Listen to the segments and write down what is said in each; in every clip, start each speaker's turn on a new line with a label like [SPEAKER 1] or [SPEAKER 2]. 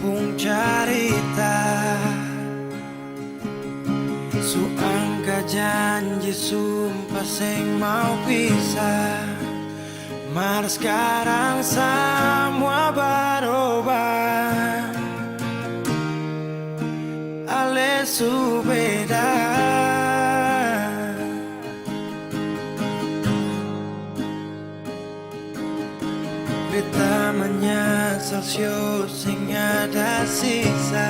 [SPEAKER 1] kampung carita, su angka janji sumpah sing mau pisah. Mar sekarang semua berubah, ale su beda. Beta menyesal sio sing ada sisa.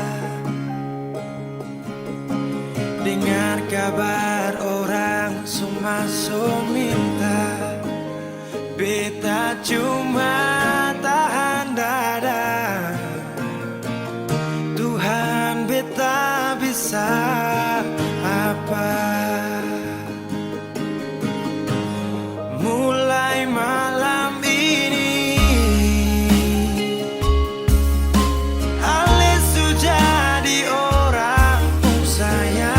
[SPEAKER 1] Dengar kabar orang semua minta, beta cuma tahan dada. Tuhan beta bisa apa? Mulai malam ini ale su jadi orang sayang,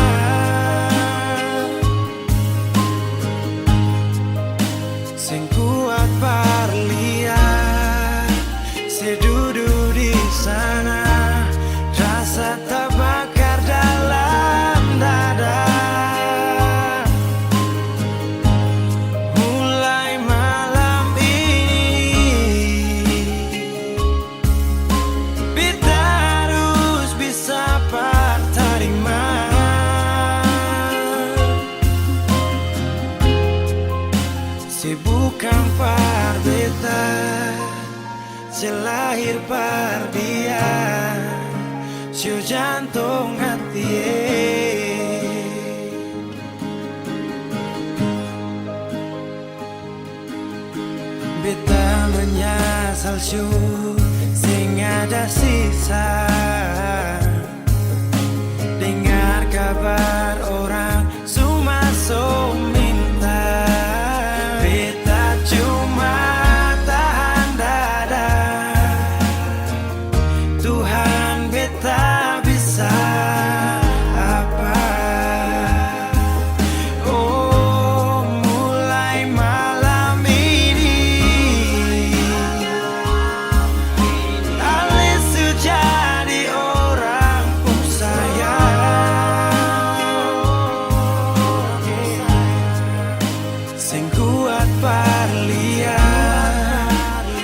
[SPEAKER 1] sing kuat berlian, sedudu di sana, rasa terbakar dalam dada. Mulai malam ini beta harus bisa terima. Bukan par beta, selahir par dia, siu jantung hati. Beta menyesal siu sing ada sisa. Dengar kabar orang semua minta, beta cuma tahan dada. Tuhan beta bisa apa? Oh, mulai malam ini ale su jadi orang sayang, sing kuat berlian,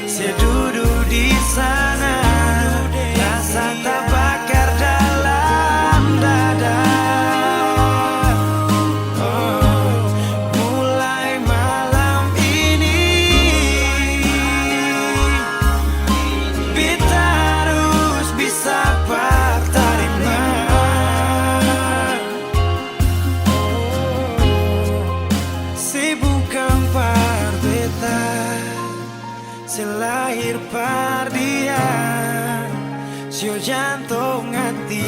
[SPEAKER 1] sedudu di sana, rasa terbakar dalam dada. Oh, mulai malam ini beta harus bisa terima. Bukan par beta, selahir par dia, sio jantung hati.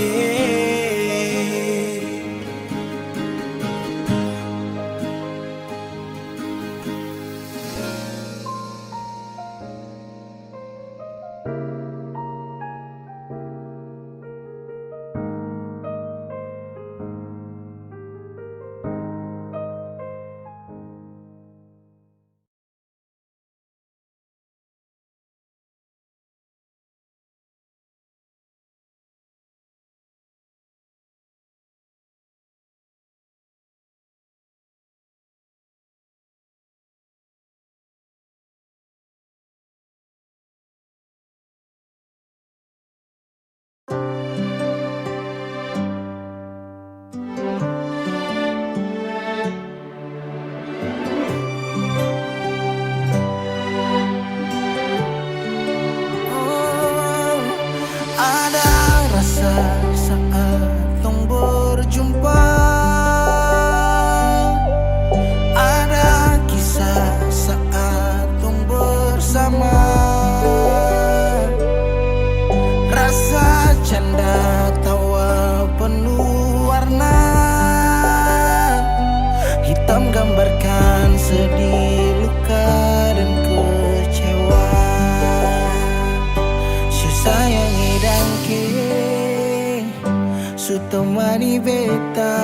[SPEAKER 2] temani beta,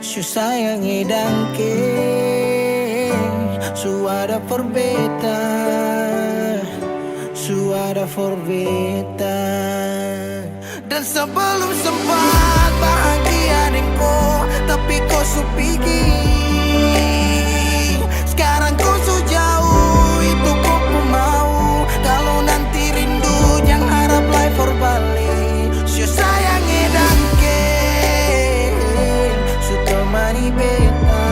[SPEAKER 2] su sayangi dangke, su ada per beta, suara for beta. Dan sebelum sempat bahagia denko, tapi kau supigi. Sekarang kau so jauh, itu kau pun mau. Kalau nanti rindu jangan harap life for balik. Sio sayangi dangke, su temani beta.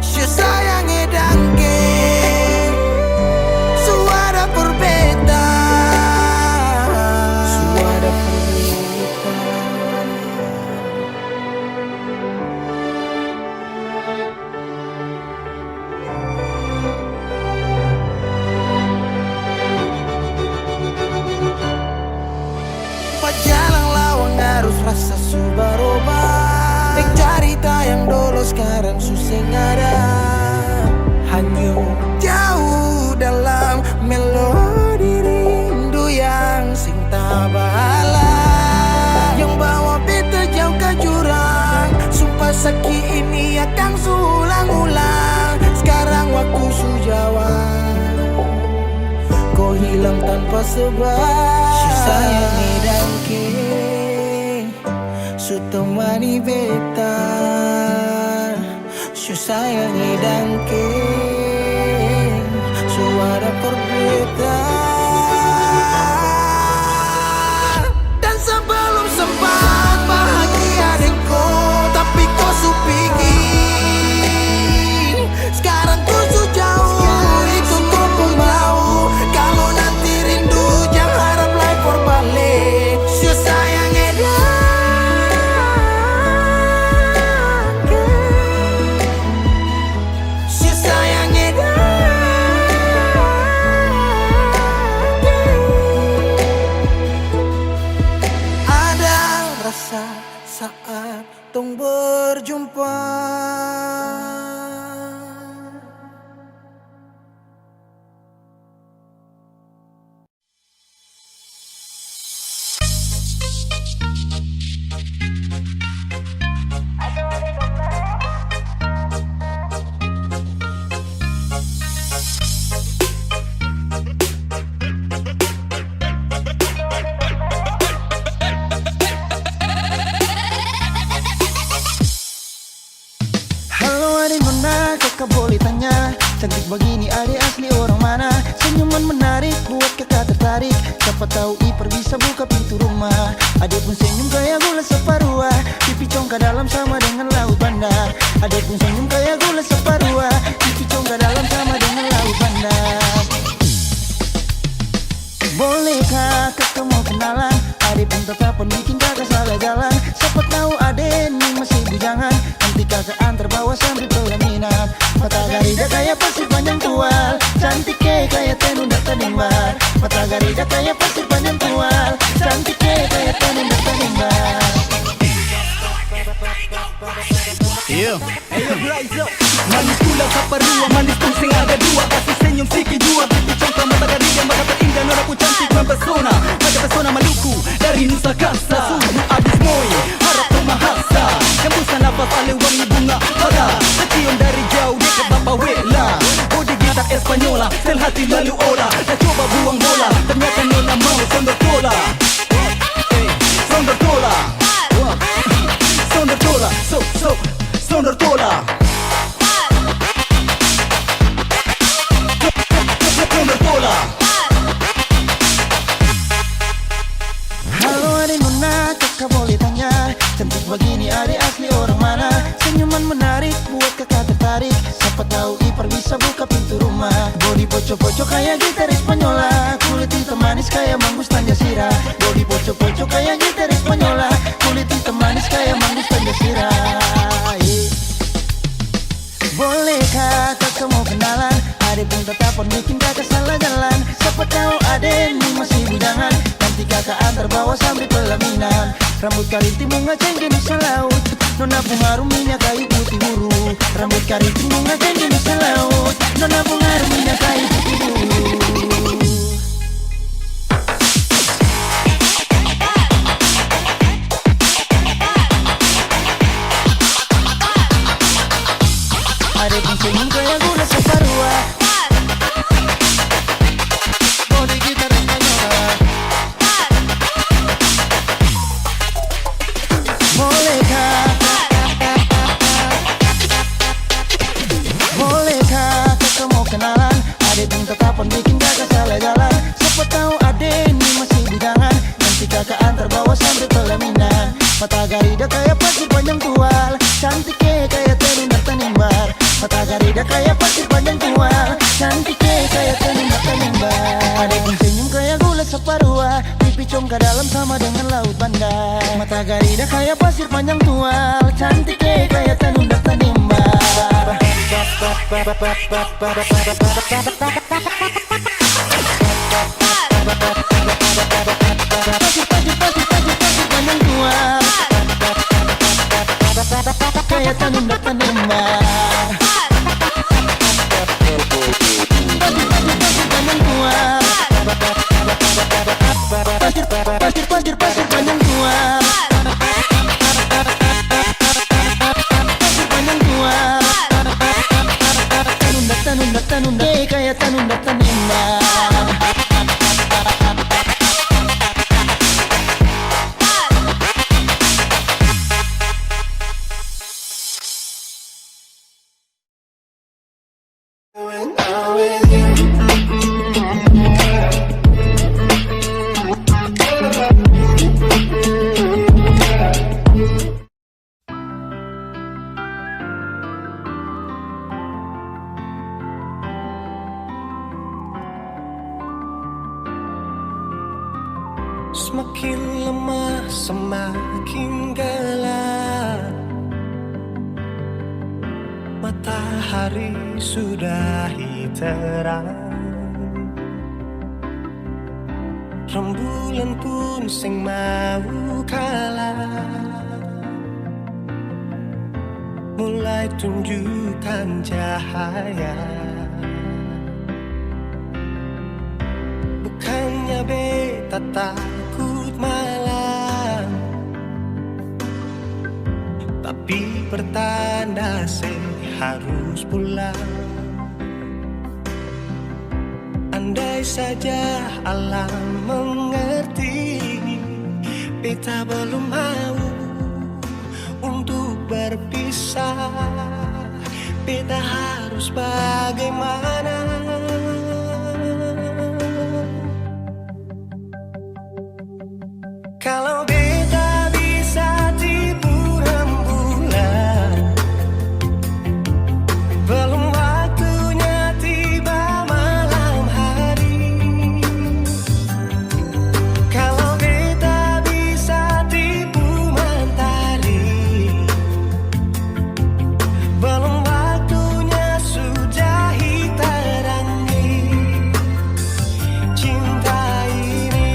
[SPEAKER 2] Sio sayangi dangke, suara for beta. Suara for beta. Jalan lawang harus rasa subaroba. Cerita yang dulu sekarang susah ada. Hanyut jauh dalam melodi rindu yang sing tak bala, yang bawa beta jauh ke jurang. Sumpah sakit ini akan ulang-ulang. Sekarang waktu sujawab, kau hilang tanpa sebab. Si sayangi dangke, su temani beta. Si sayangi dangke, suara for beta. Dan sebelum sempat bahagia denko, tapi kau su pergi. Sekarang kau su jauh, itu kau pun mau. Kalau nanti rindu jangan harap life for balik. Si sayangi dangke, si sayangi dangke. Ada rasa saat tong berjumpa. Halo adik nona, kakak boleh tanya, cantik begini adik asli orang mana? Senyuman menarik buat kakak tertarik. Siapa tahu Iper bisa buka pintu rumah. Adik pun senyum kayak gula separuh, pipi congkak dalam sama dengan laut bandar. Adik pun senyum kayak gula separuh, pipi congkak dalam sama dengan laut bandar. Bolehkah kakak mau kenalan? Adik pun tetap bikin kakak salah jalan. Siapa tahu adik ini masih bujangan, nanti kakak antar bawa sambil pelaminan. Mata garida kayak pasir panjang tual, cantik kayak tenun tak nimbar. Mata garida kayak pasir panjang tual, cantik kayak tenun tak nimbar.
[SPEAKER 3] Ayo Blazo, manis tulang kaparua, manis pun sing ada dua. Kasih senyum sikit jua, pipi congkak mata garida, mata terindah nona ku cantik mempesona. Mata pesona Maluku dari Nusa Kasa, suhu abis moi, harap pemahasa. Hembusan nafas ale wangi bunga pada, tercium dari jauh dekat Bapa Wela. Bodi gitar Espanyola, sel hati lalu olah. Dah coba buang bola, ternyata nona mau sondor tola. Sondor tola, sondor tola, sondor tola. Sondor tola.
[SPEAKER 2] Halo adik nona, kakak boleh tanya, cantik begini adik asli orang mana? Senyuman menarik buat kakak tertarik. Siapa tahu Iper bisa buka pintu rumah. Body poco-poco kayak gitar Espanyola, kulit hitam manis kayak manggus Tanjasira. Body poco-poco kayak gitar Espanyola, kulit hitam manis kayak manggus Tanjasira. Bolehkah kakak mau kenalan? Adik pun tetap bikin kakak salah jalan. Siapa tahu adik ini masih bujangan, nanti kakak antar bawa sambil pelaminan. Rambut keriting bunga cengkeh Nusa Laut, nona bunga minyak kayu putih buru. Rambut keriting bunga cengkeh Nusa Laut, nona bunga minyak kayu putih buru. Adik pun senyum kayak gula separuh, kapan bikin kakak salah jalan. Siapa tahu ade ini masih bujangan, nanti kakak antar bawa sampai pelaminan. Mata garida kayak pasir panjang tual, cantiknya kayak terundang tanimbar. Mata garida kayak pasir panjang tual, cantiknya kayak terundang tanimbar. Adek pun senyum kayak gula separua, pipi congka dalam sama dengan laut bandar. Mata garida kayak pasir panjang tual, cantiknya kayak terundang tanimbar. Pasir panjang tual, kayak tanundang tanimbar. Pasir panjang tua, pasir panjang tua, tanunda, kayak tanunda tanimba.
[SPEAKER 1] Semakin lemah, semakin gelap. Matahari sudah terang, rembulan pun sing mau kalah, mulai tunjukkan cahaya. Bukannya beta takut malam, tapi pertanda harus pulang. Andai saja alam mengerti, beta belum mau untuk berpisah. Beta harus bagaimana? Kalau beta bisa tipu rembulan, belum waktunya tiba malam hari. Kalau beta bisa tipu mentari, belum waktunya sudah terangi cinta ini.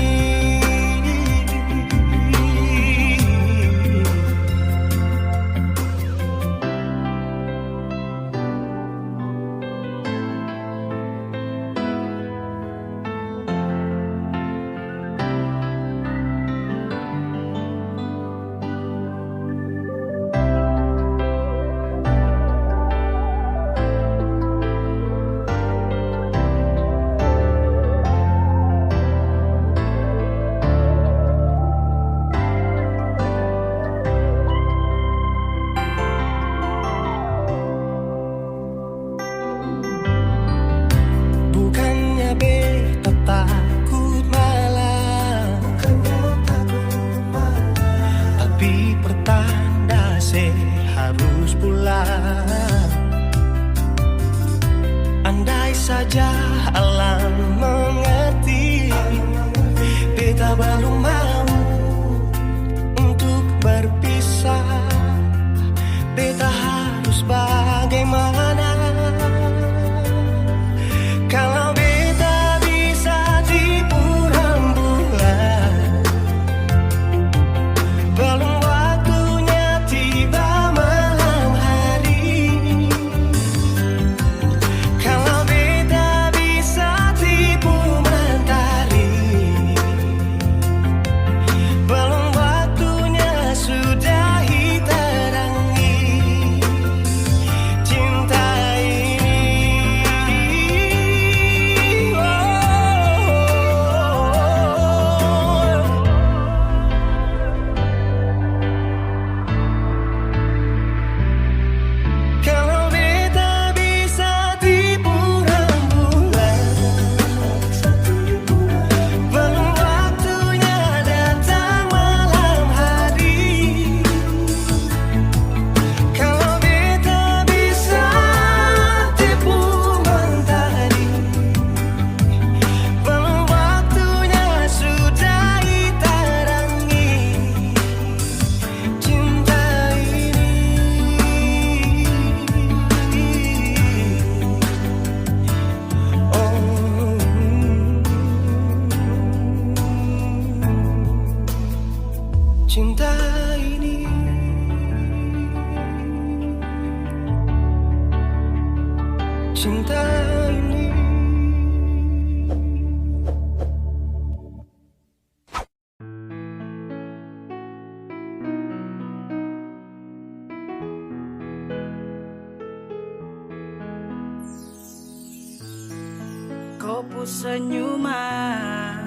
[SPEAKER 4] sapu senyuman,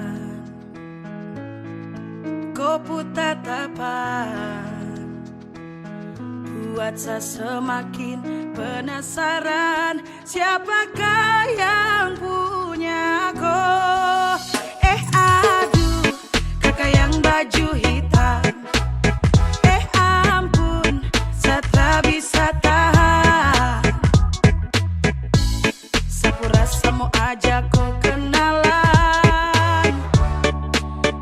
[SPEAKER 4] kopu tatapan, buat saya semakin penasaran siapakah yang punya kau. Aduh, kakak yang baju hitam. Ampun, saya tak bisa tahan. Sapu rasa mau ajak kau kenalan.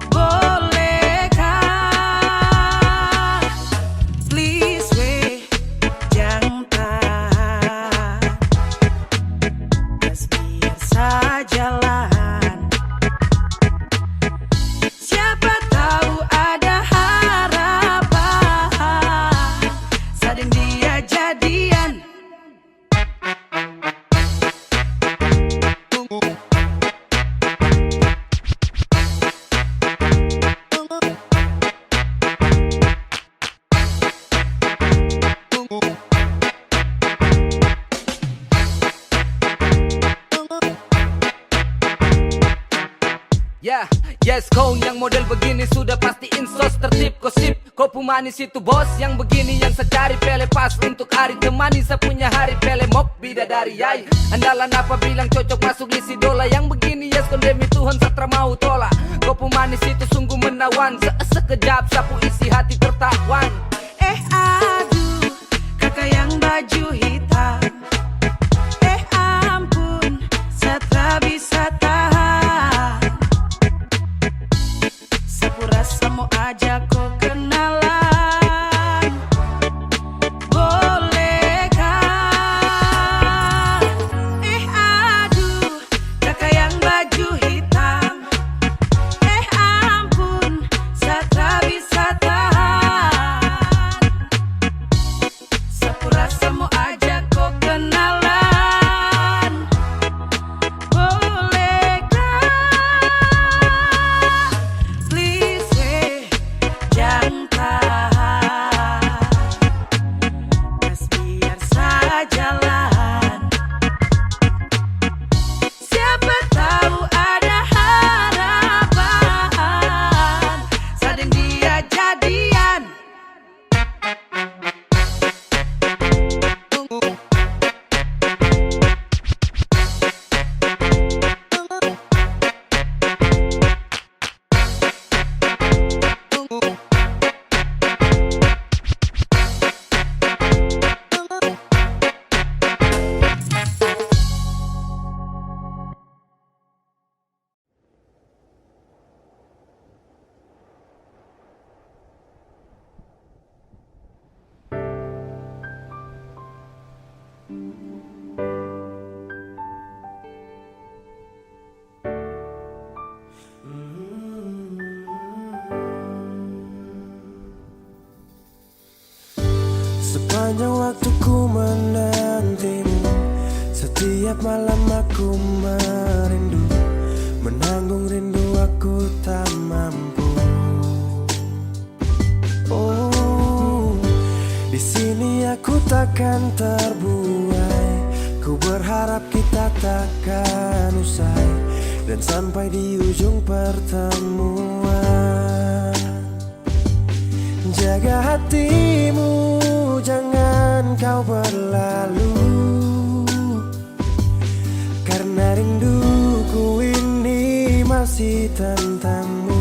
[SPEAKER 4] Bolehkah? Please weh, jangan tahan. Just biar saya jalan. Siapa tahu ada harapan. Sadeng dia jadian.
[SPEAKER 5] Ya, yes kau yang model begini sudah pasti insos tertib gosip. Kau pemanis itu bos yang begini yang saya cari. Pele pas untuk hari temani saya punya hari. Pele mok bidadari yai. Andalan apa bilang cocok masuk lisi dola. Yang begini yes kondemi Tuhan satra mau tolak. Kau pemanis itu sungguh menawan. Sekejap sapu isi hati tertawan.
[SPEAKER 4] Aduh, kakak yang baju hitam. Ampun, saya tak bisa tahan. Sapu rasa mau ajak kau kenalan. Bolehkah? Aduh, kakak yang baju hitam. Ampun, saya tak bisa tahan. Sapu rasa mau ajak kau kenalan. Bolehkah? Please weh, jangan tahan. Just biar saya jalan. Siapa tahu ada harapan. Sadeng dia jadian.
[SPEAKER 1] Sepanjang waktu ku menantimu, setiap malam aku merindu, menanggung rindu aku tak mampu. Oh, di sini aku takkan terbuai. Ku berharap kita takkan usai dan sampai di ujung pertemuan. Jaga hatimu, jangan kau berlalu, karena rinduku ini masih tentangmu.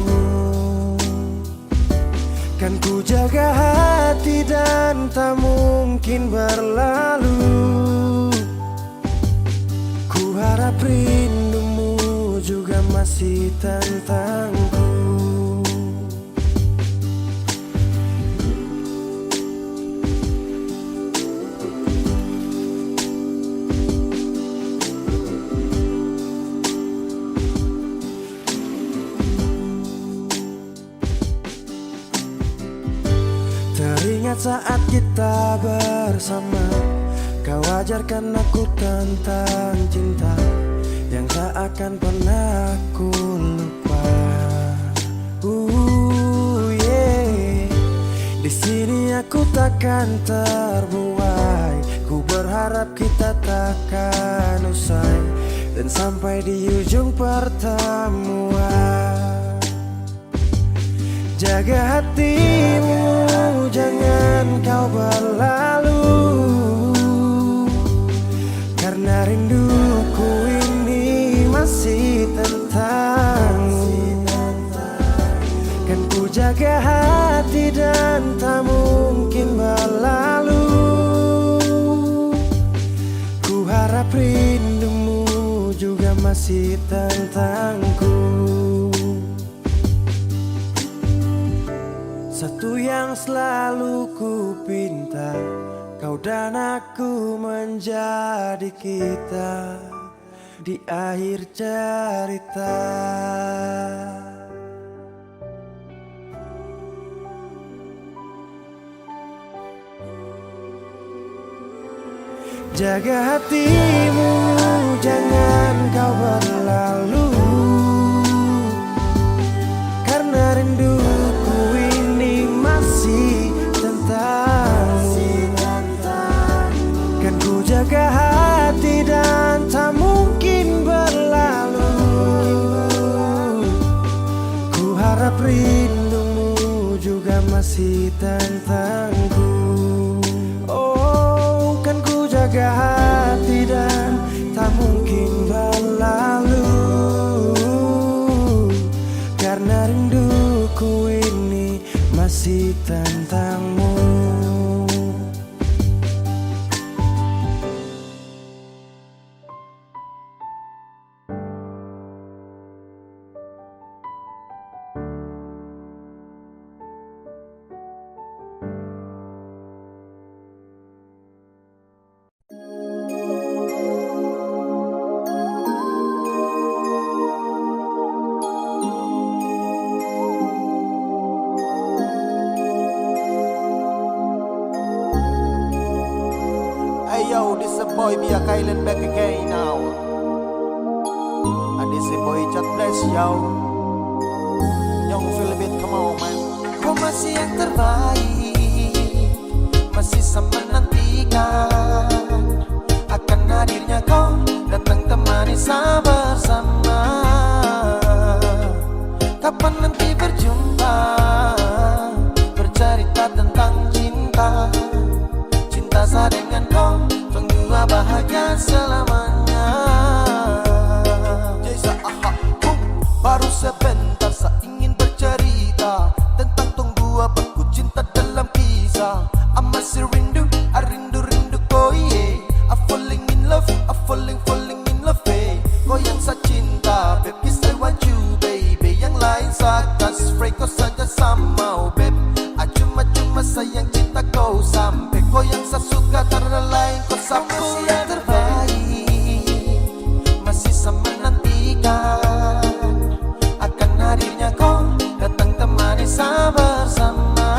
[SPEAKER 1] Kan ku jaga hati dan tak mungkin berlalu. Ku harap rindumu juga masih tentangku. Teringat saat kita bersama, kau ajarkan aku tentang cinta yang tak akan pernah aku lupa. Yeah. Di sini aku takkan terbuai. Ku berharap kita takkan usai dan sampai di ujung pertemuan. Jaga hatimu, jangan kau berlalu, karena rinduku ini masih tentangmu. Kan ku jaga hati dan tak mungkin berlalu. Ku harap rindumu juga masih tentangku. Satu yang selalu ku pinta, kau dan aku menjadi kita di akhir cerita. Jaga hatimu, jangan kau berlalu, karena rinduku ini masih tentangmu. Kan ku jaga hati dan tak mungkin berlalu. Ku harap rindumu juga masih tentangku. Oh, kan ku jaga hati dan tak mungkin berlalu, karena rinduku ini masih tentangmu.
[SPEAKER 6] Hey yo, this a boy Bia Kylan back again now. And this a boy Chat Bless yo. Young Philibit, come on man.
[SPEAKER 1] Kau masih yang terbaik, masih sama nantikan akan hadirnya kau datang temani saya bersama. Kapan nanti berjumpa, bercerita tentang cinta. Cinta saya dengan kau, tunggu bahagia selamanya.
[SPEAKER 6] Jasa aha, baru sebentar saya ingin bercerita tentang tunggu abangku cinta dalam kisah. I masih rindu, I rindu kau yeah. I falling in love, I falling in love eh. Kau yang saya cinta, babe, yes I want you baby. Yang lain saya kasih free, kau saja sama oh, babe. Cuma sayang cinta kau sampai. Kau yang saya suka karena lain kau sampai.
[SPEAKER 1] Yang terbaik, masih sama nantikan akan hadirnya kau datang temani saya bersama.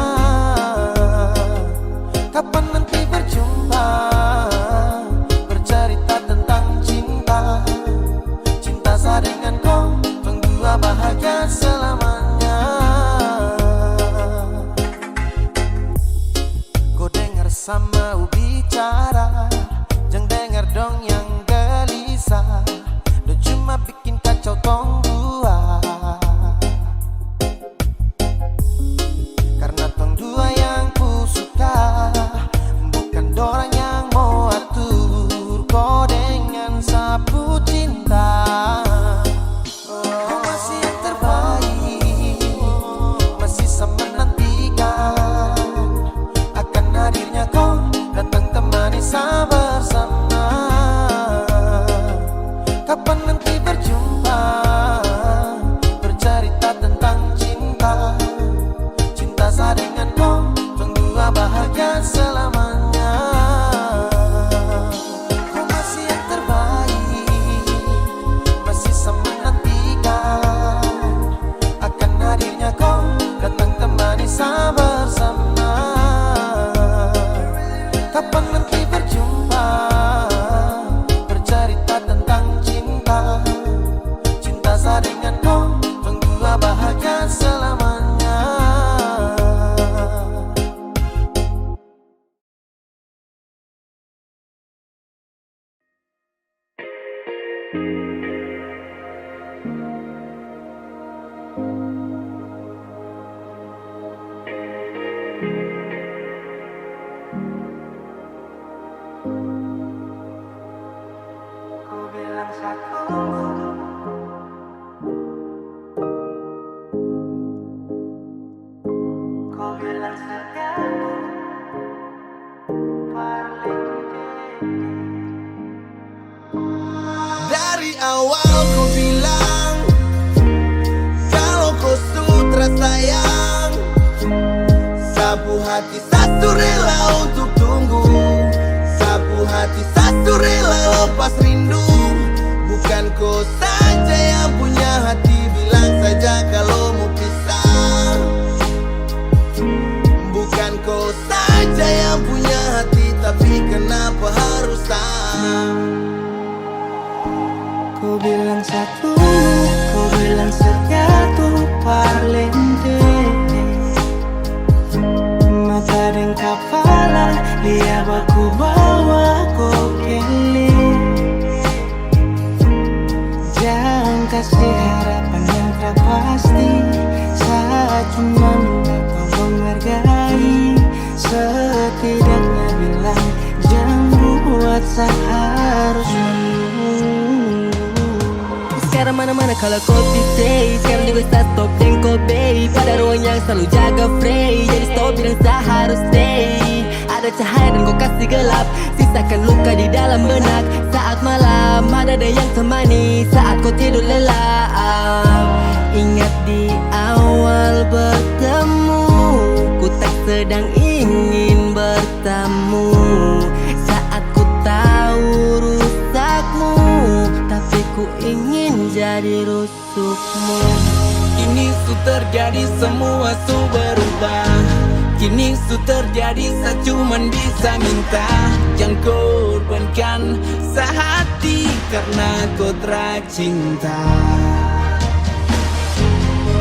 [SPEAKER 1] Kapan nanti berjumpa, bercerita tentang cinta. Cinta saya dengan kau, tunggu bahagia selamanya. Kau dengar sama bicara, jangan dengar dong yang gelisah. Dan cuma bikin kacau
[SPEAKER 6] hati satu rela untuk tunggu, sapu hati satu rela lepas rindu. Bukan kau saja yang punya hati, bilang saja kalau mau pisah. Bukan kau saja yang punya hati, tapi kenapa harus tak?
[SPEAKER 1] Kau bilang satu, kau bilang satu parlente. Mata dan kepala, lihat aku bawa kau kele. Jangan kasih harapan yang tak pasti, saat cuma minta kau menghargai. Setidaknya bilang jangan buat saya harus menunggu.
[SPEAKER 7] Sekarang mana-mana kalau kopi stay, sekarang juga start stop dan kopi. Pada ruang yang selalu jaga free, jadi stop bilang saya harus stay. Ada cahaya dan kau kasih gelap, sisakan luka di dalam benak. Saat malam ada yang temani, saat kau tidur lelap. Ingat di awal bertemu, ku tak sedang ingin bertamu. Saat ku tahu rusakmu, tapi ku ingin jadi rusukmu.
[SPEAKER 3] Kini su terjadi semua su berubah. Kini su terjadi saya cuman bisa minta, jangan korbankan sehati karena kau tercinta.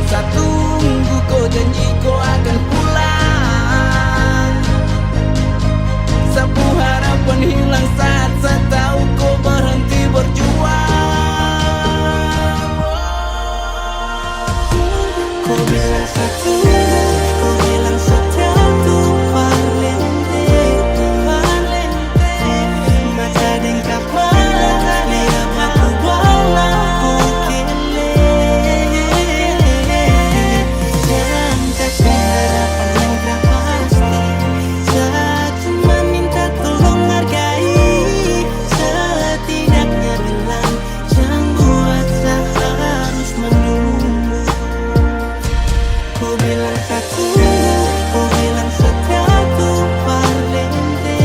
[SPEAKER 3] Saya tunggu kau janji kau akan pulang. Sapu harapan hilang saat saya tahu kau berhenti berjuang.
[SPEAKER 1] Kau bilang satu, kau bilang satu parlente. Mata dan kepala, lihat aku bawa kau kele. Jangan kasih harapan yang tak pasti, saat cuma minta tolong hargai. Setidaknya bilang jangan buat saya harus menunggu. Kau bilang satu, kau bilang satu parlente.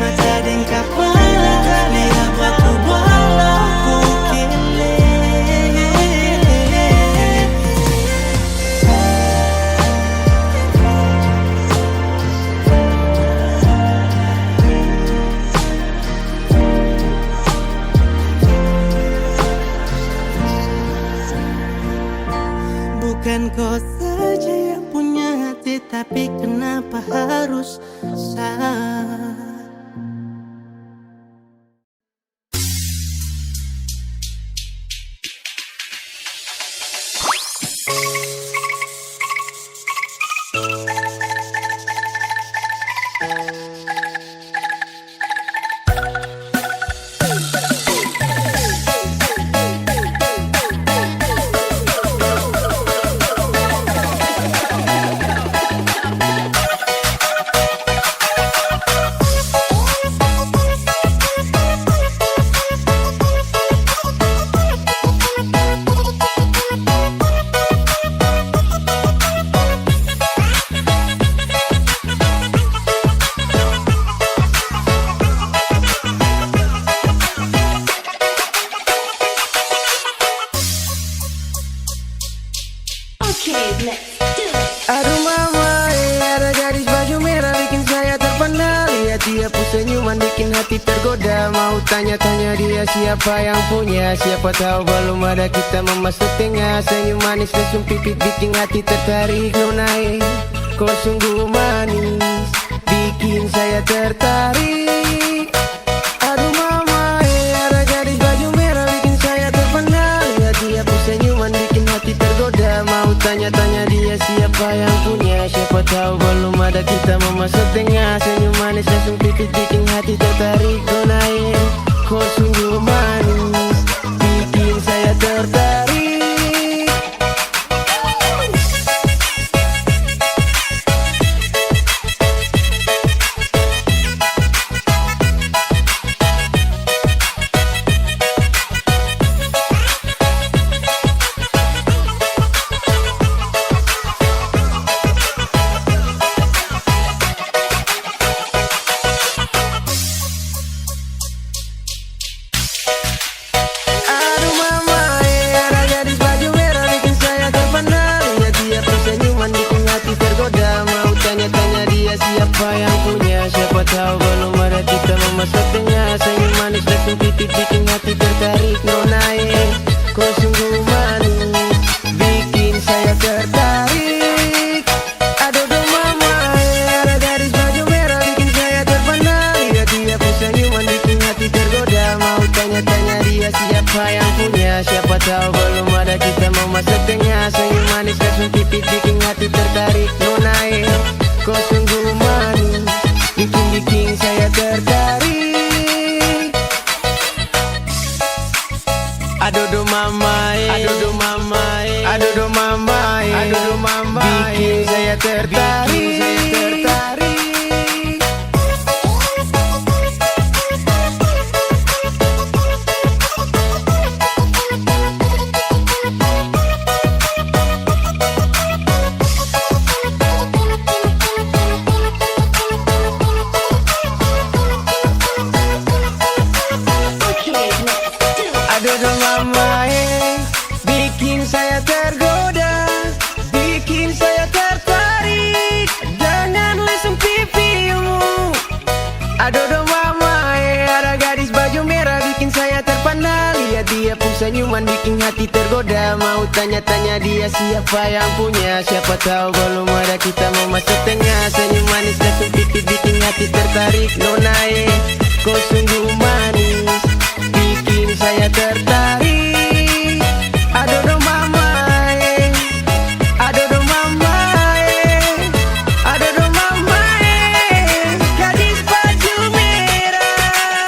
[SPEAKER 1] Mata dan kepala, lihat aku bawa kau kele. Bukan kau saja yang punya hati, tapi kenapa harus saya? Aduh mama, ada gadis baju merah bikin saya terpana. Lihat dia pun senyuman bikin hati tergoda. Mau tanya-tanya dia siapa yang punya, siapa tahu belum ada kita memasuk tengah. Senyum manis lesung pipit bikin hati tertarik. Nonai, kau sungguh manis, bikin saya tertarik. Aduh mama, ada gadis baju merah bikin saya terpana. Lihat dia pun senyuman bikin hati tergoda. Mau tanya-tanya dia siapa yang punya, siapa tahu belum ada kita memasuk tengah. Senyum manis langsung pipit bikin hati tertarik. Kau naik, kau sungguh manis, bikin saya tertarik. punya. Siapa tahu belum ada kita mau masa tengah. Senyum manis langsung pipit bikin hati tertarik. Nona kau sungguh manis, bikin saya tertarik. Aduh mama, aduh mama, aduh mama, aduh mama, bikin saya tertarik. Aduh mama, bikin saya tergoda, bikin saya tertarik dengan lesung pipimu. Aduh mama, ada gadis baju merah bikin saya terpana. Lihat dia pun senyuman bikin hati tergoda. Mau tanya-tanya dia siapa yang punya. Siapa tahu belum ada kita mau masuk tengah. Senyum manis lesung pipi bikin hati tertarik. Nona kau sungguh manis, bikin saya tertarik. Aduh mama, aduh mama, aduh mama, gadis baju merah.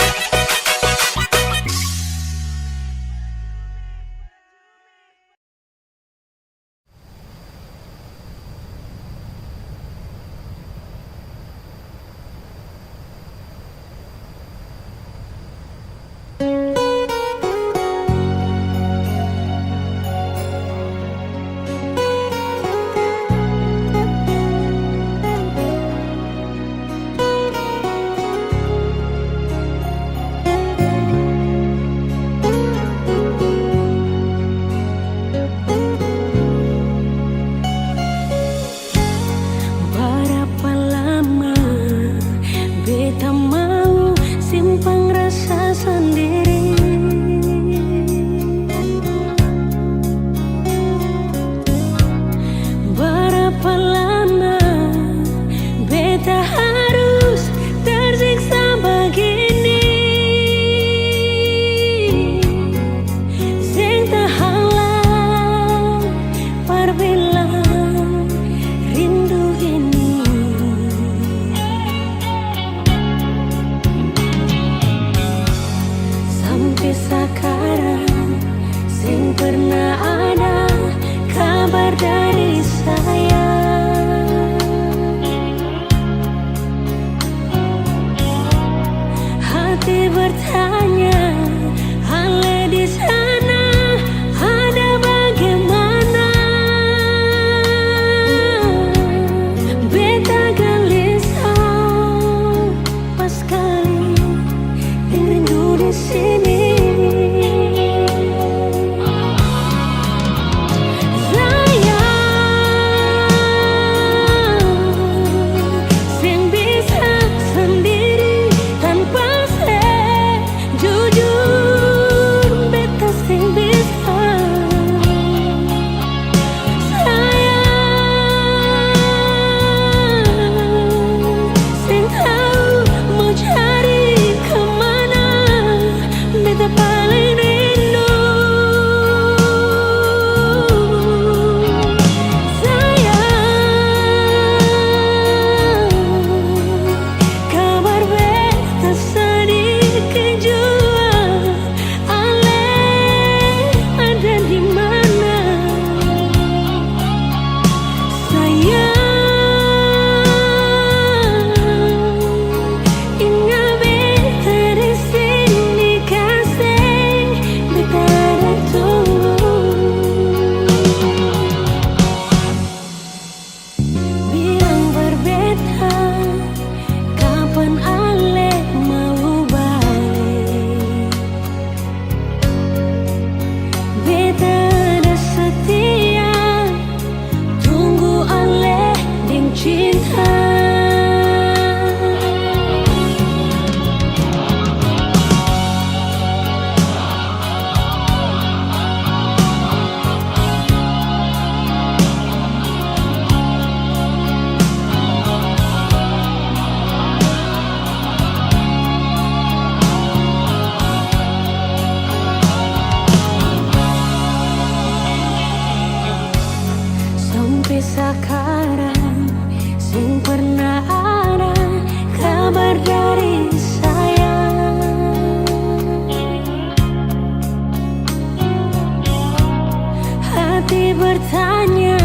[SPEAKER 8] bertanya,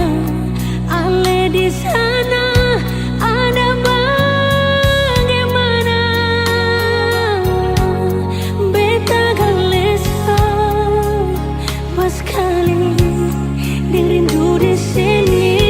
[SPEAKER 8] Ale di sana ada bagaimana? Beta galesa pas kali dia rindu di sini.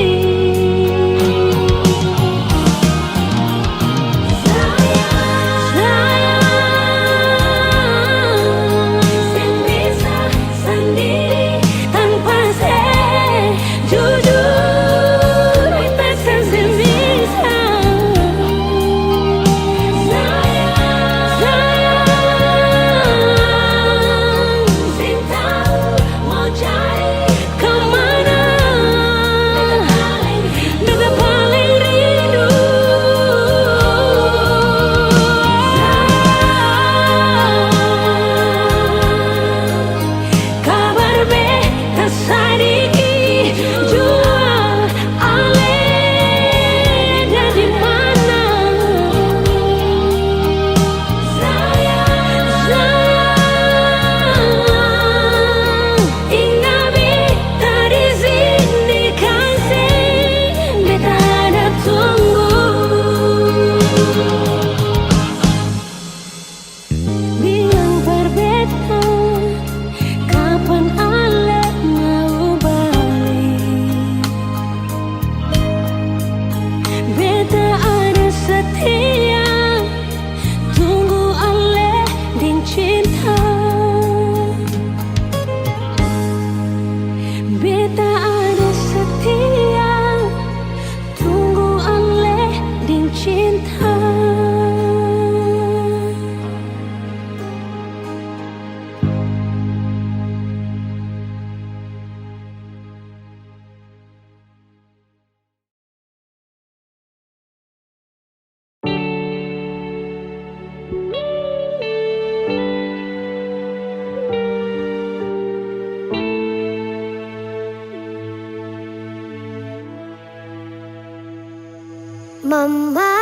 [SPEAKER 9] Mama,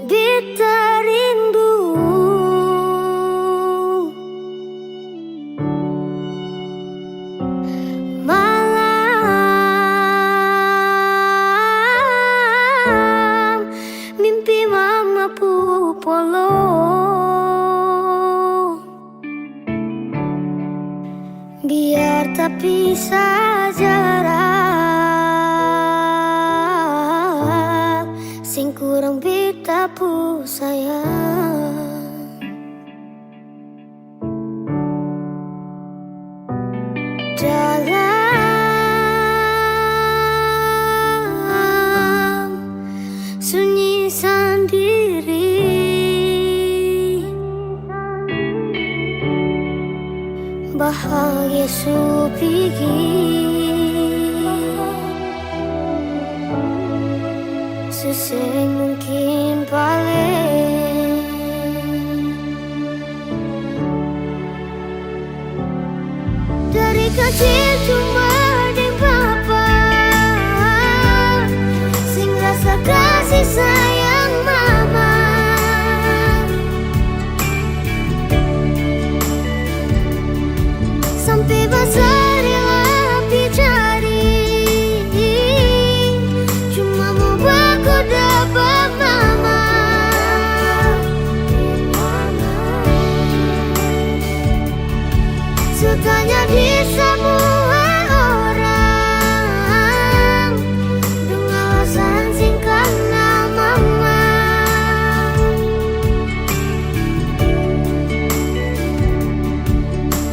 [SPEAKER 9] beta rindu malam mimpi mama pupolo. Biar tapi jarak sing kurang beta pu sayang. Dalam sunyi sendiri bahagia supigi sesering mungkin paling dari kecil cuma di papa sing rasa kasih sayang mama. Sampai besar yang dicari, cuma mau baku dapat mama. Sutanya di semua orang dengan alasan singkat nama mama.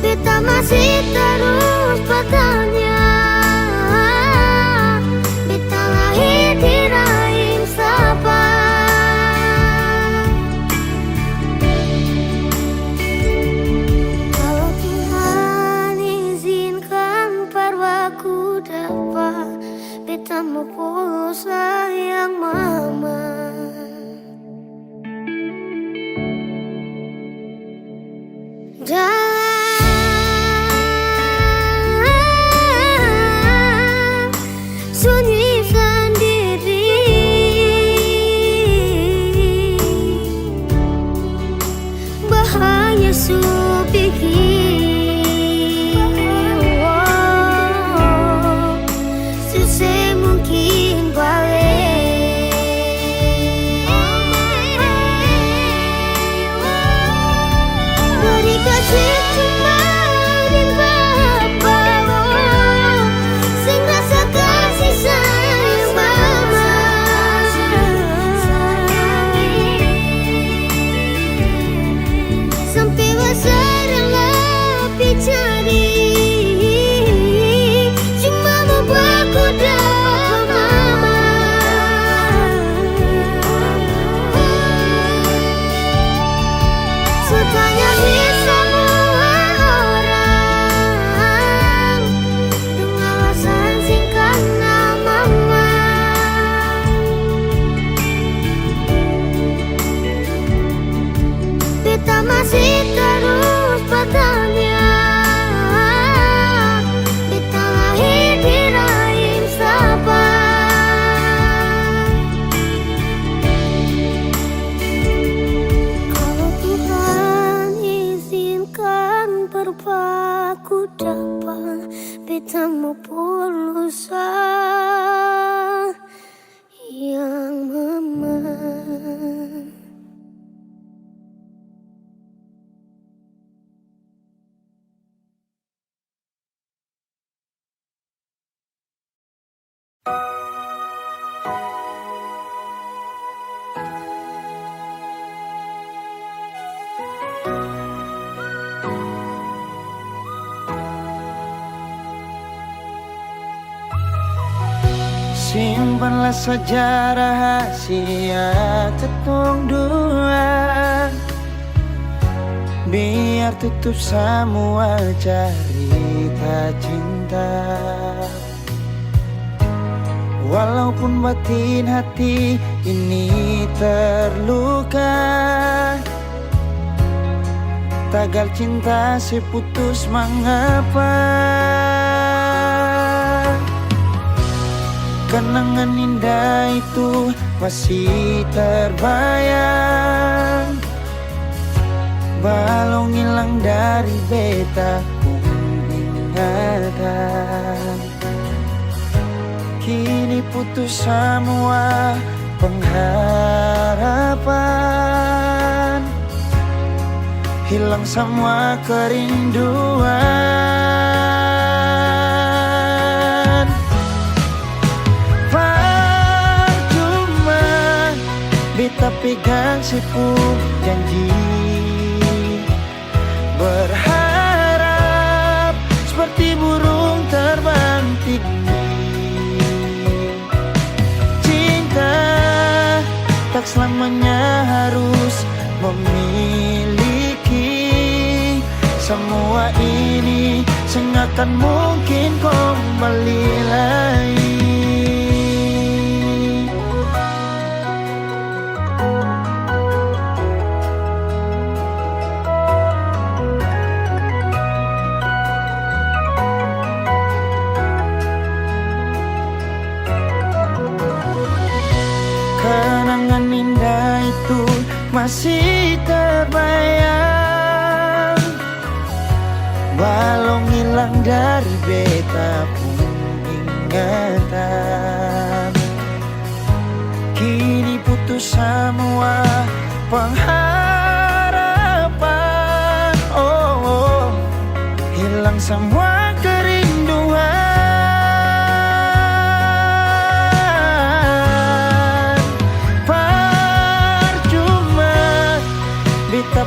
[SPEAKER 9] Beta masih terus bertanya, beta lahir di rahim siapa? Kalau Tuhan izinkan parwaku dapat, beta mau pulang sayang mama. Sunyi sendiri bahagia
[SPEAKER 2] Simpanlah saja rahasia ketong dua, biar tutup semua cerita cinta. Walaupun batin hati ini terluka, tagal cinta seputus mengapa. Kenangan indah itu masih terbayang, balong hilang dari beta pun ingatan. Kini putus semua pengharapan, hilang semua kerinduan. Beta pegang sepuk janji, berharap seperti burung terbang tinggi. Cinta tak selamanya harus memiliki. Semua ini sengakan mungkin kembali lagi. Kenangan indah itu masih terbayang, balong hilang dari beta pun ingatan. Kini putus semua pengharapan, oh, hilang semua kerinduan.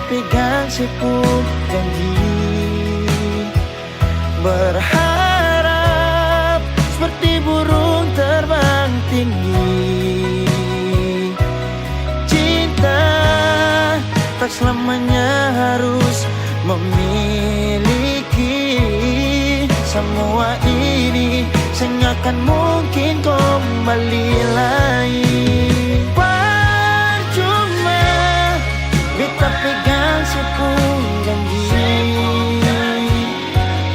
[SPEAKER 2] Pegang sepuk janji, berharap seperti burung terbang tinggi. Cinta tak selamanya harus memiliki. Semua ini sengakan mungkin kembali lagi. Beta pegang sepuk janji,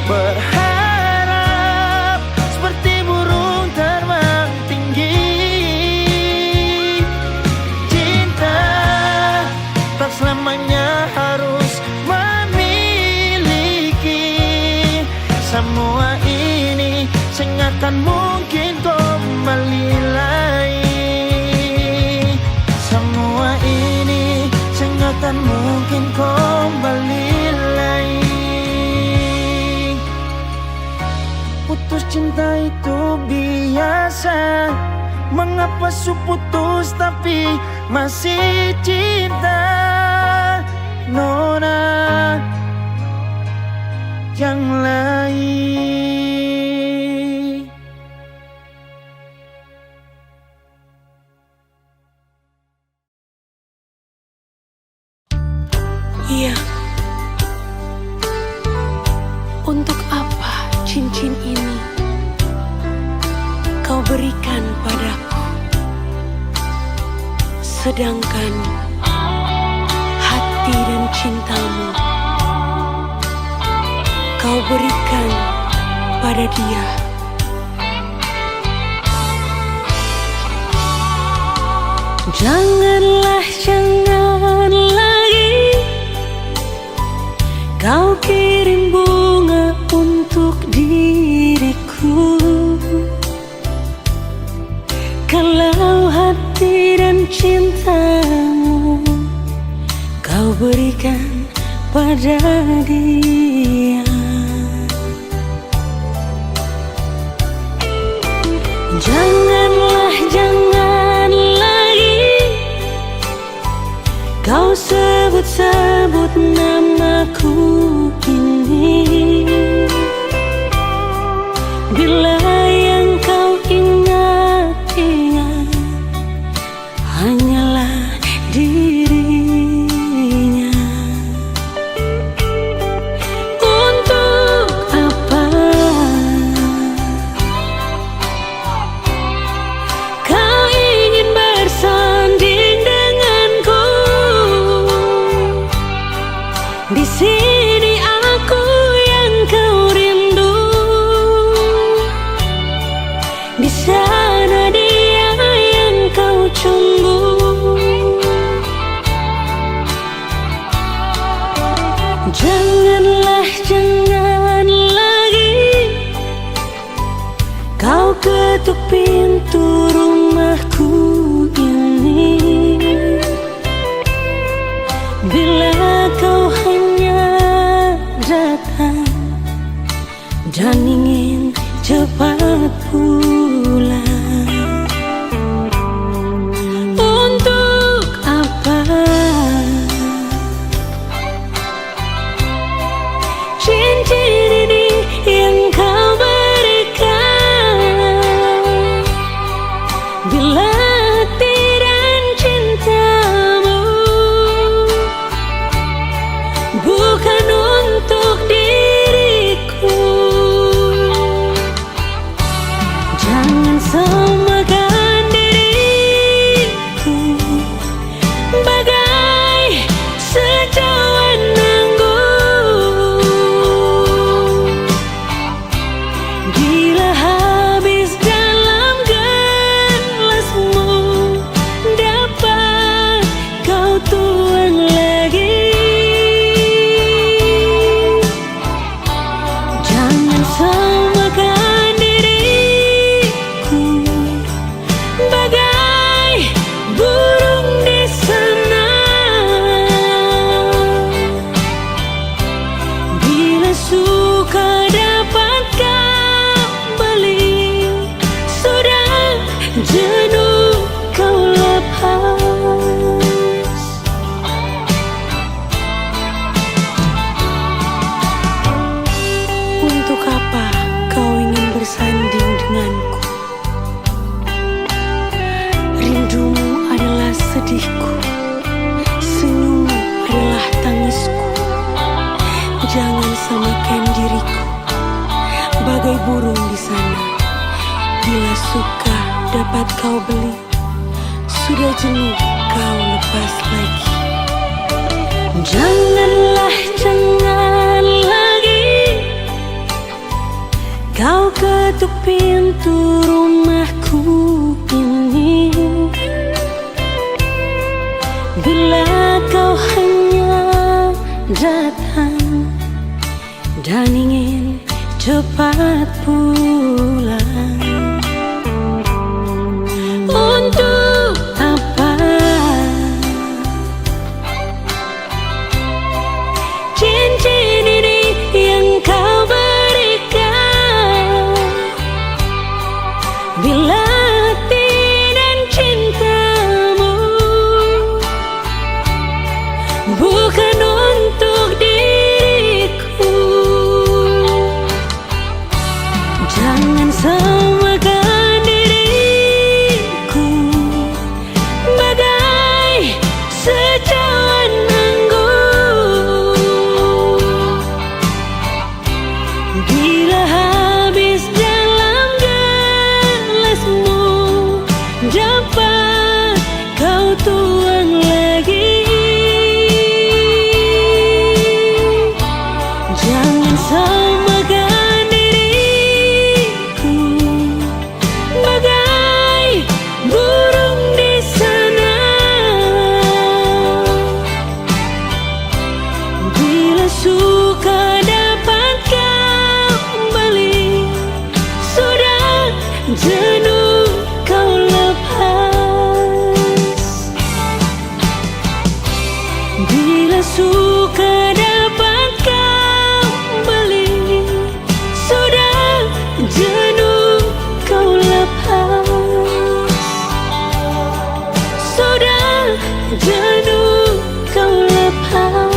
[SPEAKER 2] berharap seperti burung terbang tinggi. Cinta tak selamanya harus tak mungkin kembali lagi. Semua ini sehingga tak mungkin kembali lagi. Putus cinta itu biasa, mengapa su putus tapi masih cinta? Nona yang lain.
[SPEAKER 8] Iya. Untuk apa cincin ini kau berikan padaku, sedangkan hati dan cintamu kau berikan pada dia. Janganlah, jangan lagi kau kirim bunga untuk diriku. Kalau hati dan cintamu kau berikan pada dia. Janganlah, jangan lagi kau sebut-sebut namaku ini. Bila yang kau ingat-ingat hanyalah dirinya. Untuk apa kau ingin bersanding denganku? Di sini aku yang kau rindu, di sana dia yang kau tunggu. Janganlah, jangan lagi kau ketuk pintu rumahku ini. Bila kau hanya datang dan ingin cepat pulang. Untuk apa cincin ini yang kau berikan? Bila hati dan cintamu bukan untuk diriku. Jangan samakan diriku bagai secawan anggur. Bila habis dalam gelasmu, dapat kau tuang lagi. Jangan samakan diriku bagai burung di sana. Bila suka dapat kembali, sudah jenuh kau lepas. Untuk apa kau ingin bersanding denganku? Rindumu adalah sedihku, senyummu adalah tangisku. Jangan samakan diriku bagai burung di sana. Bila suka dapat kau beli, sudah jenuh kau lepas lagi. Janganlah, jangan lagi kau ketuk pintu rumahku ini. Bila kau hanya datang dan ingin cepat pulang. Untuk apa cincin ini yang kau berikan, bila hati dan cintamu bukan untuk diriku. Jangan samakan diriku bagai secawan anggur. Bila habis dalam gelasmu, dapat kau tuang lagi. Jangan samakan diriku bagai burung di sana. Bila suka dapat kembali, sudah jenuh kau lepas. Bila suka dapat kembali, sudah jenuh kau lepas. Sudah jenuh kau lepas.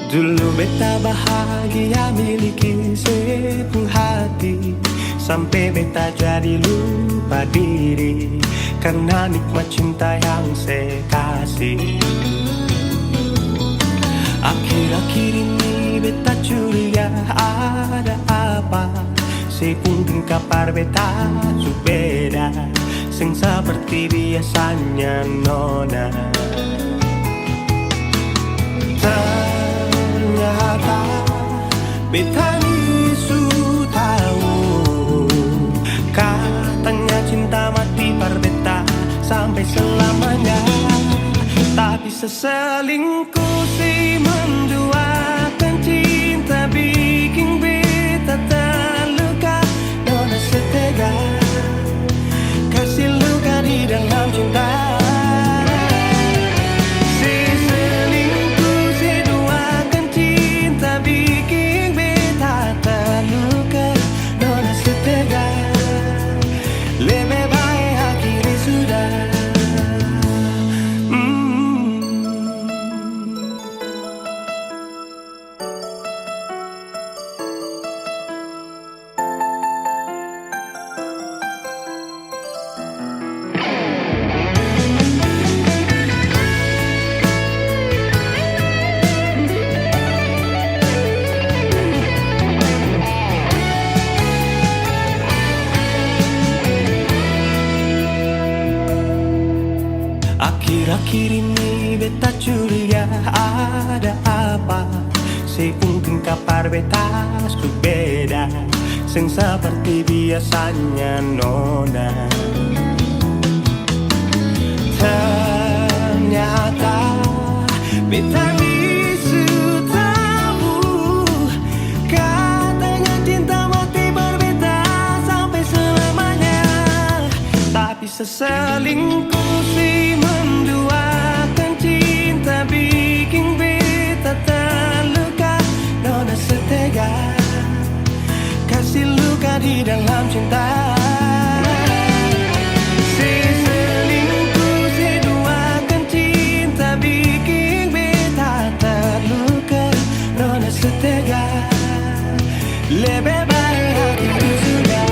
[SPEAKER 1] Dulu beta bahagia miliki sepenuh hati, sampai beta jadi lupa diri karena nikmat cinta yang saya kasih. Akhir-akhir ini beta curiga ada apa, saya pun dengar kabar beta su beda, sing seperti biasanya nona. Ternyata beta ni su tahu, katanya cinta mati par beta sampai selamanya. Tapi seselingkuh si menduakan cinta bikin beta terluka. Nona setega kasih luka di dalam cinta. Akhir-akhir ini beta curiga ada apa, saya pun dengar kabar beta su beda, sing seperti biasanya nona. Ternyata beta ni su tahu, katanya cinta mati berbeda sampai selamanya. Tapi seselingkuh si menduakan cinta bikin beta terluka. Nona setega kasih luka di dalam cinta. Si selingkuh si duakan cinta bikin beta terluka. Nona setega lebih baik hati sudah.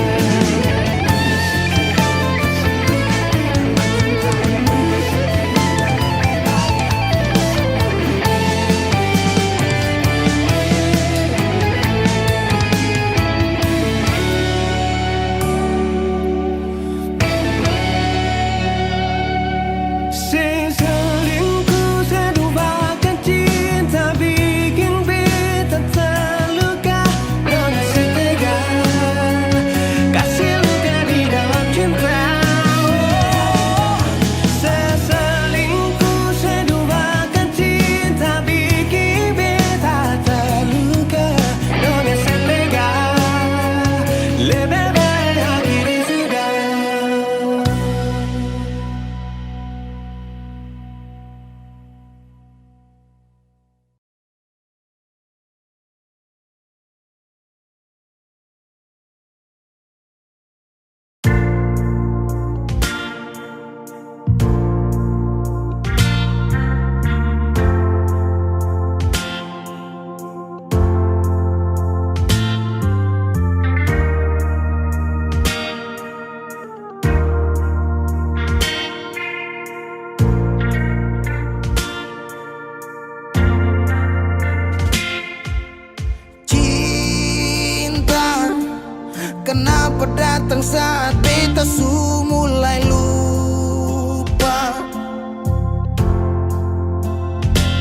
[SPEAKER 1] datang saat beta su mulai lupa.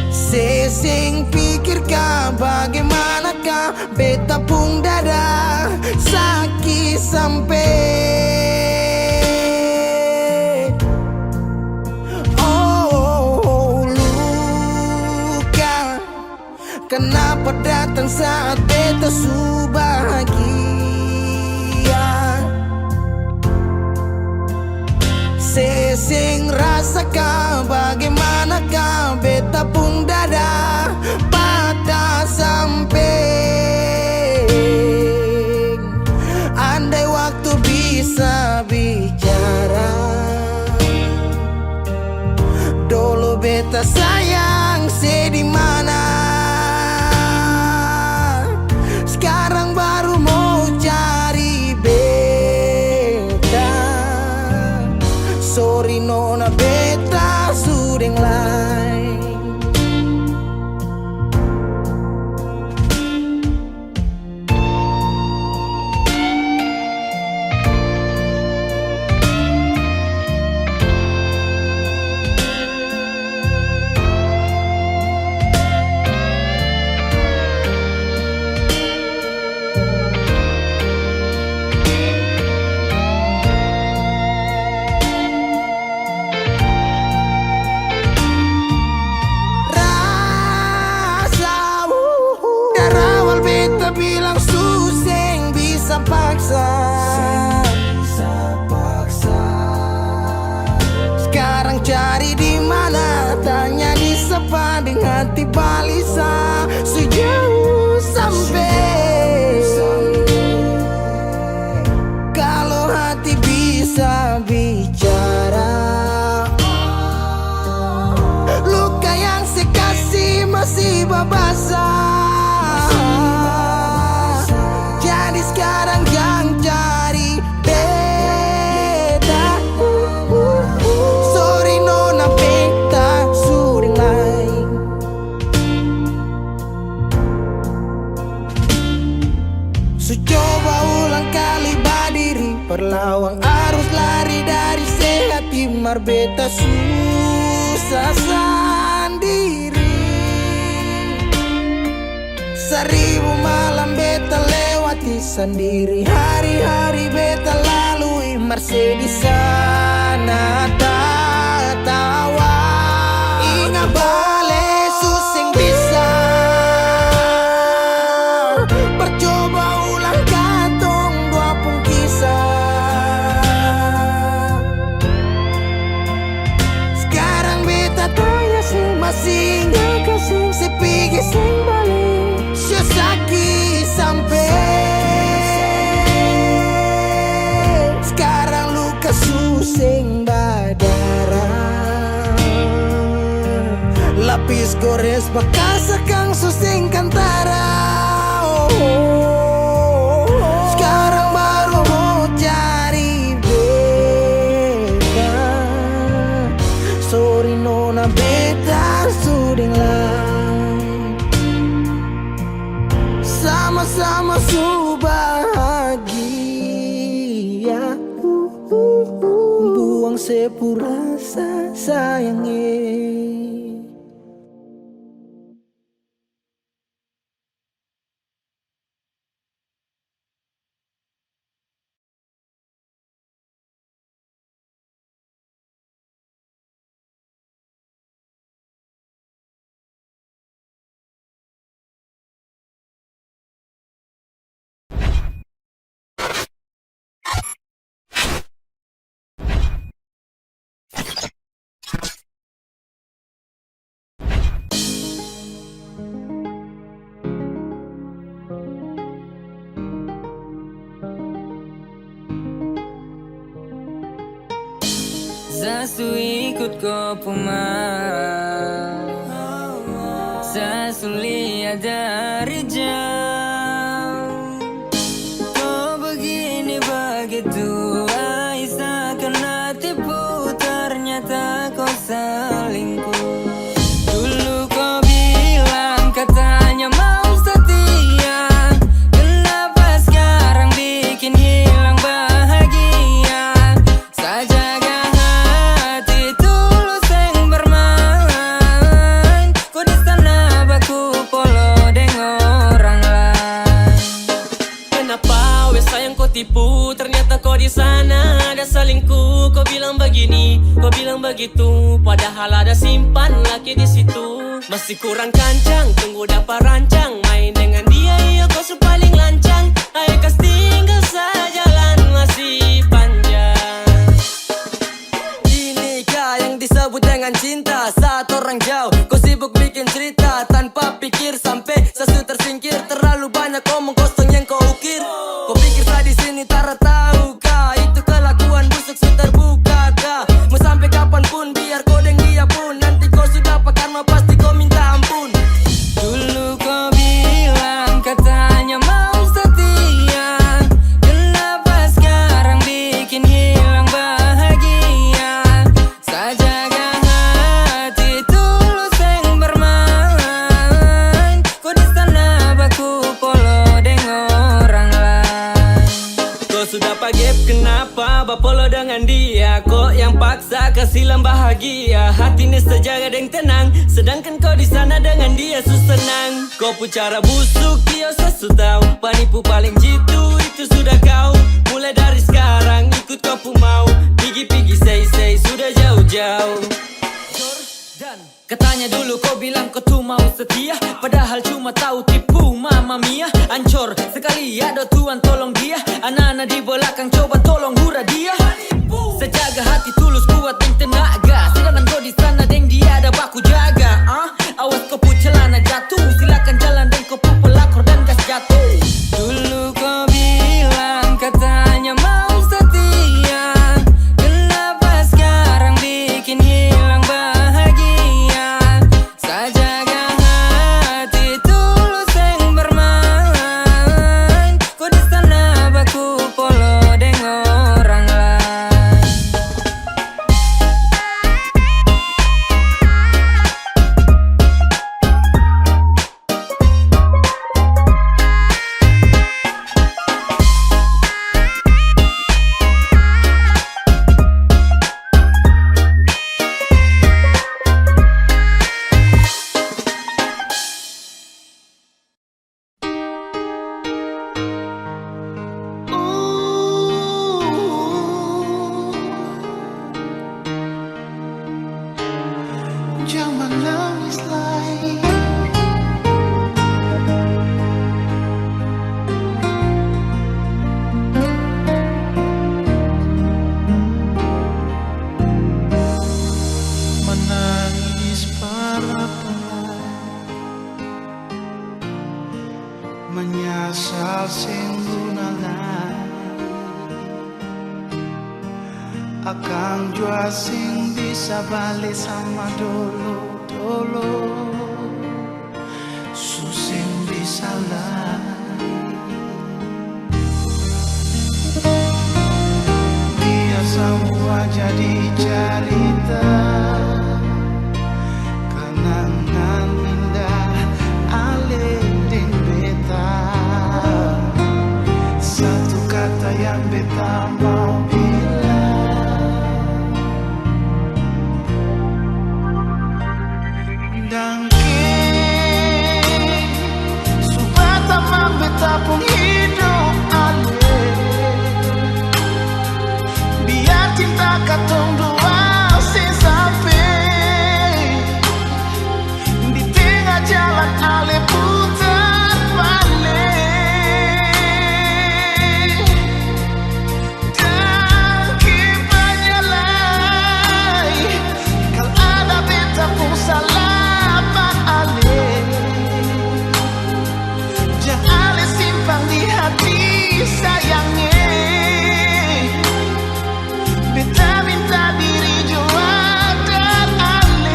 [SPEAKER 1] Sesing pikirkan bagaimanakah beta pung dada sakit sampai. Kenapa datang saat beta su bahagia? Sesing rasakan bagaimanakah beta pung dada patah sampai. Andai waktu bisa bicara, dulu beta sayang sedih mana. Sekarang baru mau cari beta. Sorry nona beta sudeng lain. Bilang suseng bisa paksa. Sekarang cari di mana, tanya di sepa dengan hati balisa. Sejauh sampai. Kalau hati bisa bicara, luka yang saya kasih masih babasa. Sekarang yang cari beta. Sorry nona beta sudeng lain. Su coba ulang kali berdiri, perlawan arus lari dari sehat timar beta susah sendiri. Seribu malam beta lewati sendiri, hari-hari beta lalui merse di sana tawa. Ingat bale suseng bisa, percoba ulang katong dua pun kisah. Sekarang beta tanya sih masih nggak kasih sepigi sing balik. Sakit sampai. Sekarang luka suseng berdarah. Lapis gores bekas akang suseng kantara. Sekarang baru mau cari beta. Sorry nona beta sudeng lain. Sama-sama su bahagia. Buang sepurasa sayangnya.
[SPEAKER 7] Sasu ikut kau pemar, sasu lihat dari jauh. Kau begini begitu Aisyah, kena tipu ternyata kau selingkuh. Dulu kau bilang katanya mau setia, kenapa sekarang bikin hilang bahagia? tipu, ternyata kau di sana ada selingkuh. Kau bilang begini, kau bilang begitu, padahal ada simpan laki di situ. Masih kurang kancang, tunggu dapat rancang. Main dengan dia, iya kau paling lancang. Ayo kas tinggal saja, jalan masih panjang. Inikah yang disebut dengan cinta? Saat orang jauh, kau sibuk bikin cerita tanpa pikir sampai sesu tersingkir. Terlalu banyak omong kosong yang kau ukir. Kau pikir saya di sini tak tahu kah? Itu kelakuan busuk sudah terbuka kah? Mau sampai kapanpun biar kau deng dia pun, nanti kau sudah pakar mah pasti kau minta ampun. Dulu kau bilang katanya mau setia, kenapa sekarang bikin hilang bahagia? Saya jaga hati tulus yang bermain, kau di sana baku polo dengan orang lain. Kau sudah pagep kenapa bapolo dengan dia? Kok yang paksa kasih bahagia? Hatinya sejaga dan tenang, sedangkan kau di sana dengan dia senang. Kau pun cara busuk dia sesu tahu, penipu paling jitu itu sudah kau. Mulai dari sekarang ikut kau pun mau, pigi-pigi say sudah jauh-jauh. Katanya dulu kau bilang kau tuh mau setia, padahal cuma tahu tipu mama mia. Ancor sekali ada Tuhan tolong dia, anak-anak di belakang coba tolong hura dia. Sejaga hati tulus kuat dan tenaga, sedangkan kau di sana deng dia ada baku jaga. Awas kau pun celana jatuh, silakan jalan dan kau pun pelakor dan gas jatuh. Dulu kau bilang katanya mau setia, kenapa sekarang bikin hilang bahagia? Saya jaga hati tulus yang bermain, kau di sana baku polo dengan orang lain.
[SPEAKER 2] Jangan nangis lagi. Menangis para pemain, menyasar singgungan, akan jua sing bisa balik sama dulu susing bisa biar semua jadi cerita, kenangan indah alih ding beta. Satu kata yang beta mau pun hidup alih, biar cinta katong dua sampai di tengah jalan alih putar balik. Dan kipanya lai, kalau ada beta pun salah pak alih. Jangan simpan di hati sayangnya, beta minta diri jua dan alih.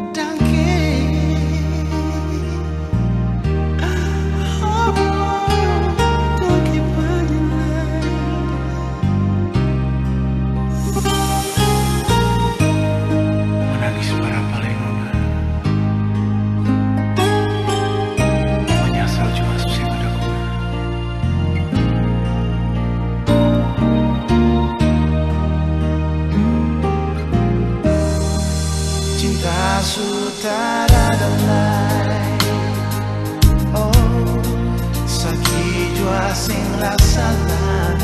[SPEAKER 2] Danke, oh, danke banyak. Menangis para paling
[SPEAKER 10] sing rasakan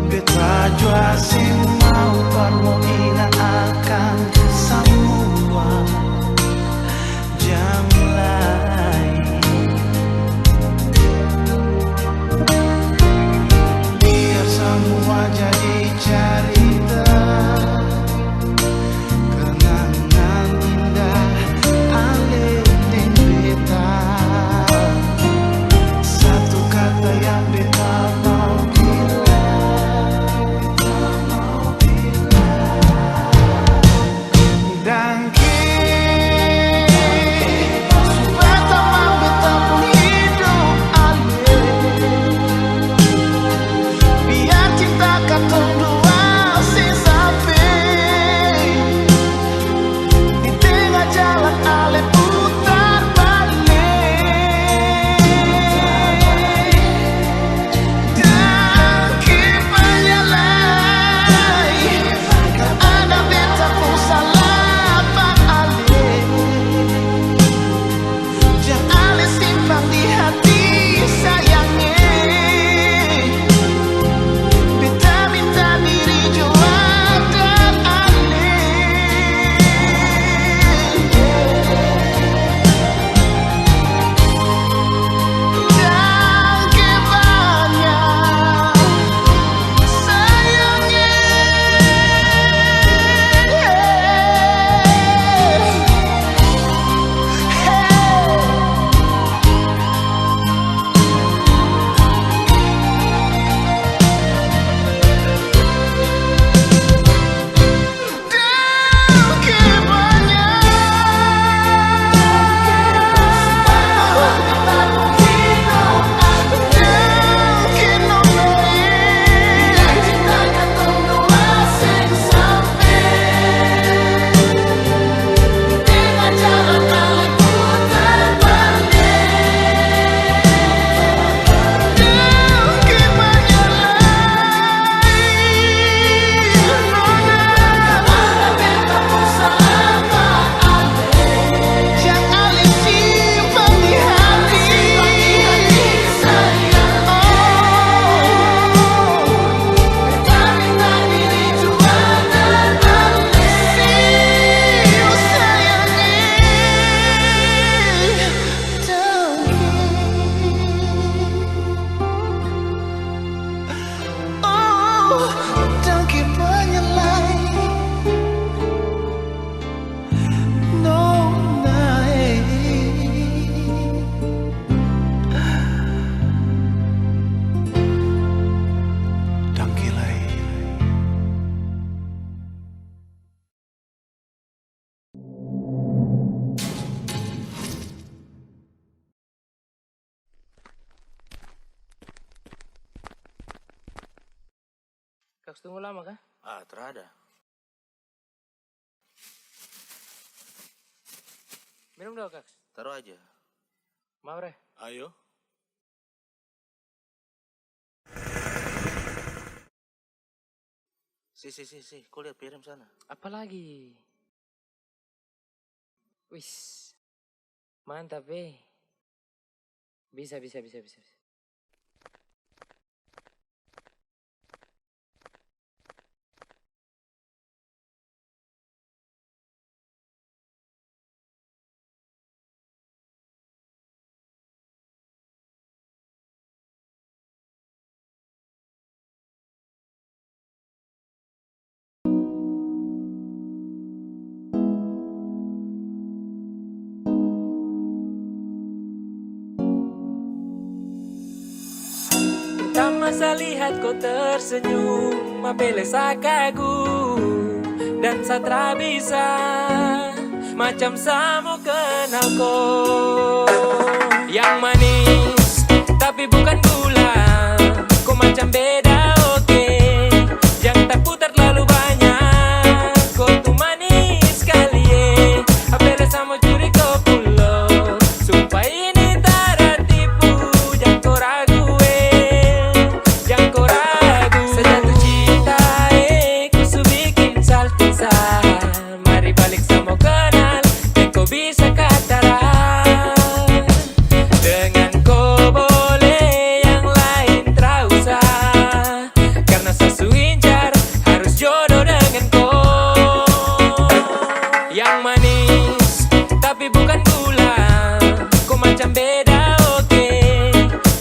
[SPEAKER 10] beta jua sing mau parmo ina akan semua jam lain biar semua jadi cerita kenangan indah ale dan beta satu kata yang beta mau dan
[SPEAKER 5] Kaks tunggu lama kah?
[SPEAKER 11] Ah, terada.
[SPEAKER 5] Minum dong Kaks.
[SPEAKER 11] Taruh aja.
[SPEAKER 5] Mau Re?
[SPEAKER 11] Ayo. Si, kau lihat piring sana.
[SPEAKER 5] Apa lagi? Wis. Mantap, Bisa. Tak masa lihat kau tersenyum, apele kagum dan satra bisa macam samo kenal kau. Yang manis tapi bukan gula, kau macam beda oke. Jangan tak putar terlalu banyak, kau tuh manis sekali apele samo curi kau pulo, supaya ini tak tipu, jangan kau ragu. Sejatuh cinta ku su bikin saltisa. Mari balik sama kenal dan kau bisa kataran dengan kau.
[SPEAKER 12] manis tapi bukan gula, kau macam beda oke.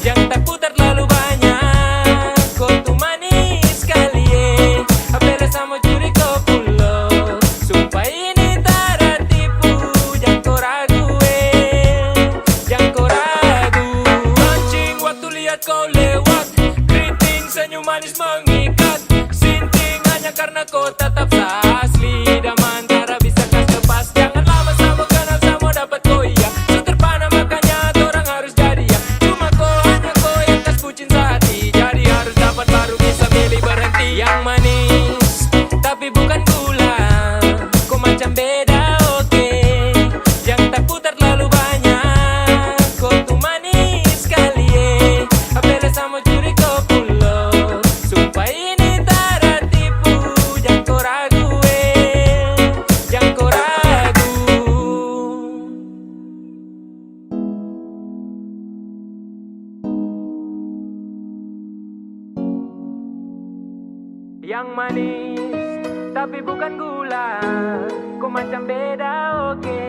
[SPEAKER 12] Yang tak putar terlalu banyak, kau tuh manis sekali apela sama curi kau pulo. Sumpah ini tak tipu, jangan kau ragu jangan kau ragu. Mancing waktu lihat kau lewat, keriting senyum manis mengikat. Sinting hanya karena kau tetap asli, daman antara bisa kas lepas. Jangan lama sama kenal sama dapat kau iya, so terpana makanya orang harus jadi ya. Cuma kau hanya kau yang kas bucin sehati, jadi harus dapat baru bisa milih berhenti. Yang manis tapi bukan gula, kau macam beda oke. Yang tak putar terlalu banyak, kau tuh manis sekali apela sama curi kau pulo. Sumpah ini tak tipu, jangan kau ragu jangan kau ragu. Yang manis tapi bukan gula, kau macam beda oke.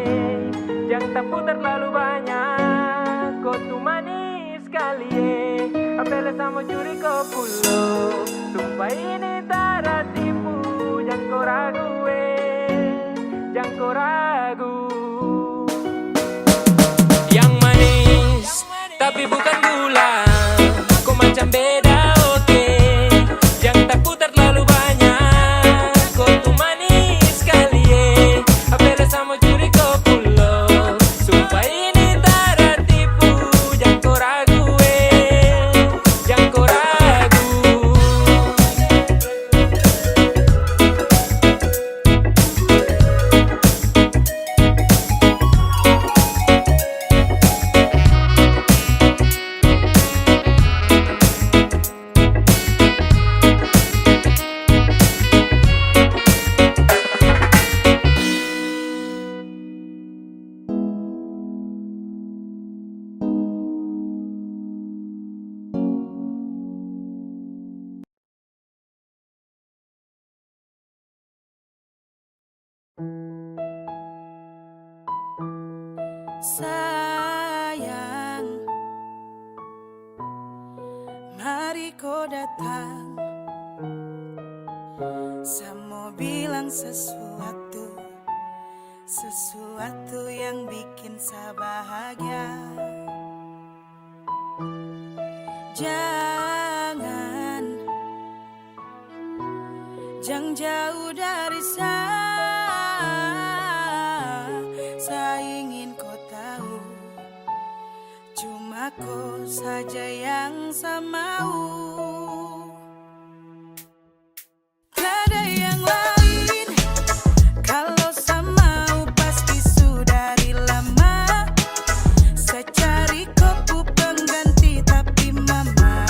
[SPEAKER 12] Yang tak putar terlalu banyak, kau tuh manis sekali apela sama curi kau pulo. Sumpah ini tak tipu, jangan kau ragu jangan kau ragu. Yang manis tapi bukan gula, kau macam beda oke. Yang tak putar terlalu banyak, kau tuh manis sekali apela sama curi kau pulo. Sumpah ini tak tipu, jangan kau ragu jangan kau ragu.
[SPEAKER 4] Sayang, mari kau datang. Saya mau bilang sesuatu yang bikin saya bahagia. Jangan jauh dari saya ingin kau tahu, cuma kau saja yang saya mau. Tiada yang lain, kalau saya mau pasti sudah dari lama. Saya cari kopu pengganti tapi mama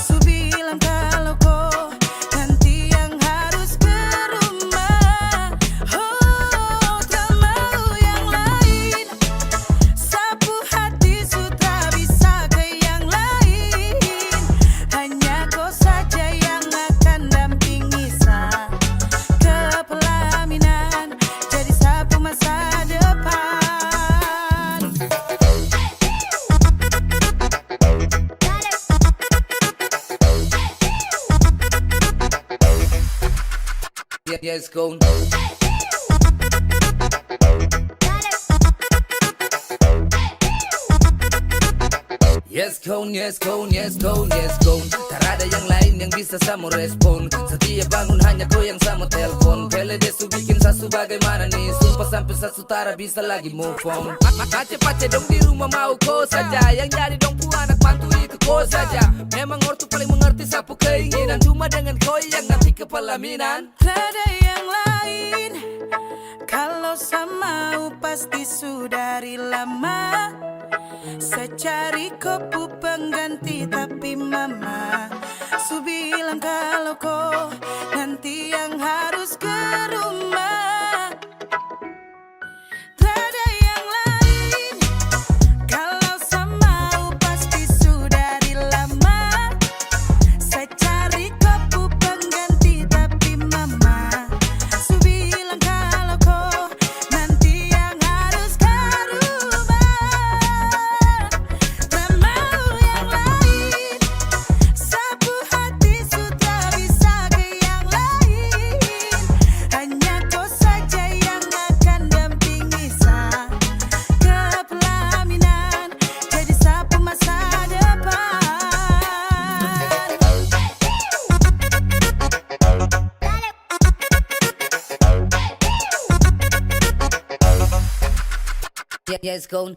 [SPEAKER 4] su bilang kalau kau nanti yang harus ke rumah. Oh, tak mau yang lain, sapu hati sudah bisa ke yang lain. Hanya kau saja yang akan dampingi saya ke pelaminan, jadi sapu masa depan.
[SPEAKER 5] Yes, go. Yes, cone, yes, cone, yes, cone, yes, cone. Tak ada yang lain yang bisa sama respon. Setiap bangun hanya kau yang sama telepon. Pele desu bikin sasu bagaimana nih. Sumpah sampai sasutara bisa lagi move on. Pace-pace dong di rumah mau kau saja. Yang jadi dong pu anak mantu itu kau saja. Memang ortu paling mengerti sapu keinginan. Cuma dengan kau yang nanti ke pelaminan.
[SPEAKER 4] Tiada yang lain, kalau saya mau pasti sudah dari lama. Saya cari kopu pengganti tapi mama su bilang kalau kau nanti yang harus ke rumah. Tiada yang lain, kalau saya mau pasti sudah dari lama. Saya cari kopu pengganti tapi mama su bilang kalau kau nanti
[SPEAKER 5] Yes, go.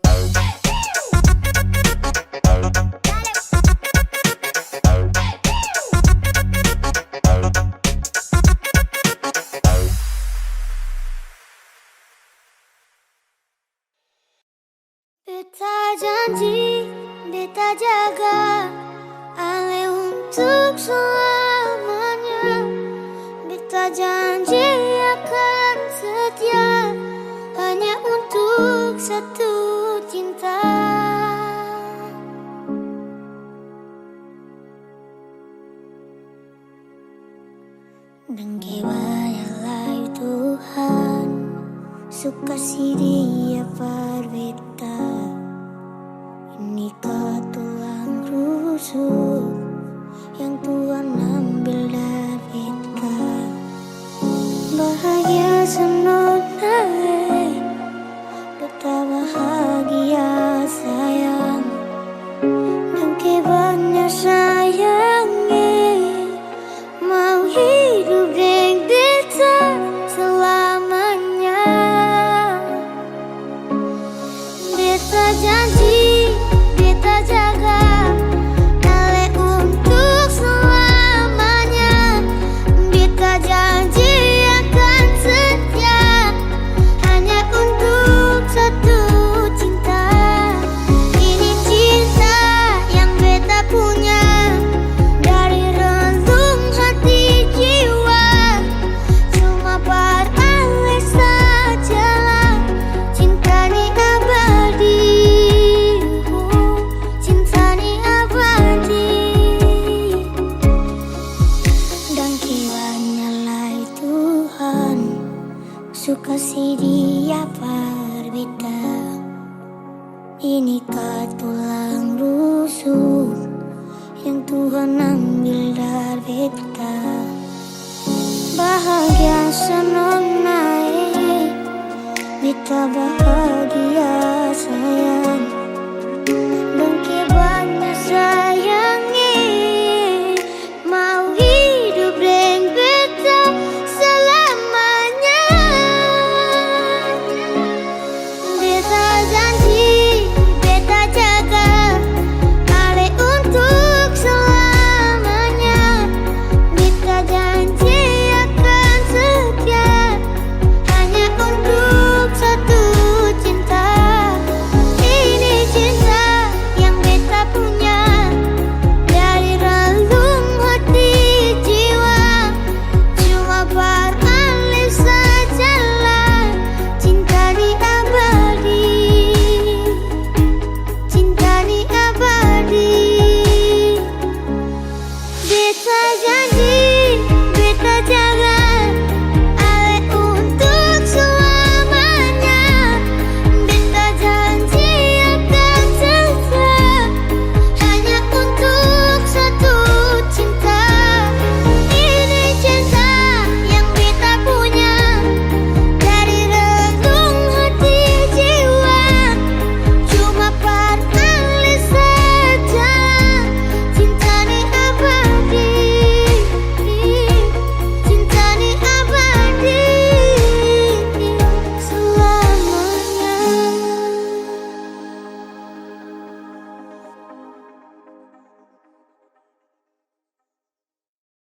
[SPEAKER 9] Beta janji, beta jaga Ale untuk selamanya. Beta janji akan setia hanya untuk satu cinta. Dan kewayalah Tuhan suka si dia berbeda. Ini tulang rusuk yang Tuhan ambil dari kita. Bahagia senonai, betapa bahagia sayang. Dan kebanyak sayangnya mau hidup dengan beta selamanya. Beta janji, beta jaga Ale untuk selamanya. Beta janji akan setia hanya untuk satu cinta. Ini cinta yang beta punya dari relung hati jiwa. Cuma par Ale sajalah cinta ni abadi. Cinta ni abadi. Dan kiranya lai Tuhan suka si dia berbeda. Ini tulang rusuk yang Tuhan ambil dari beta. Bahagia senonai, beta bahagia sayang.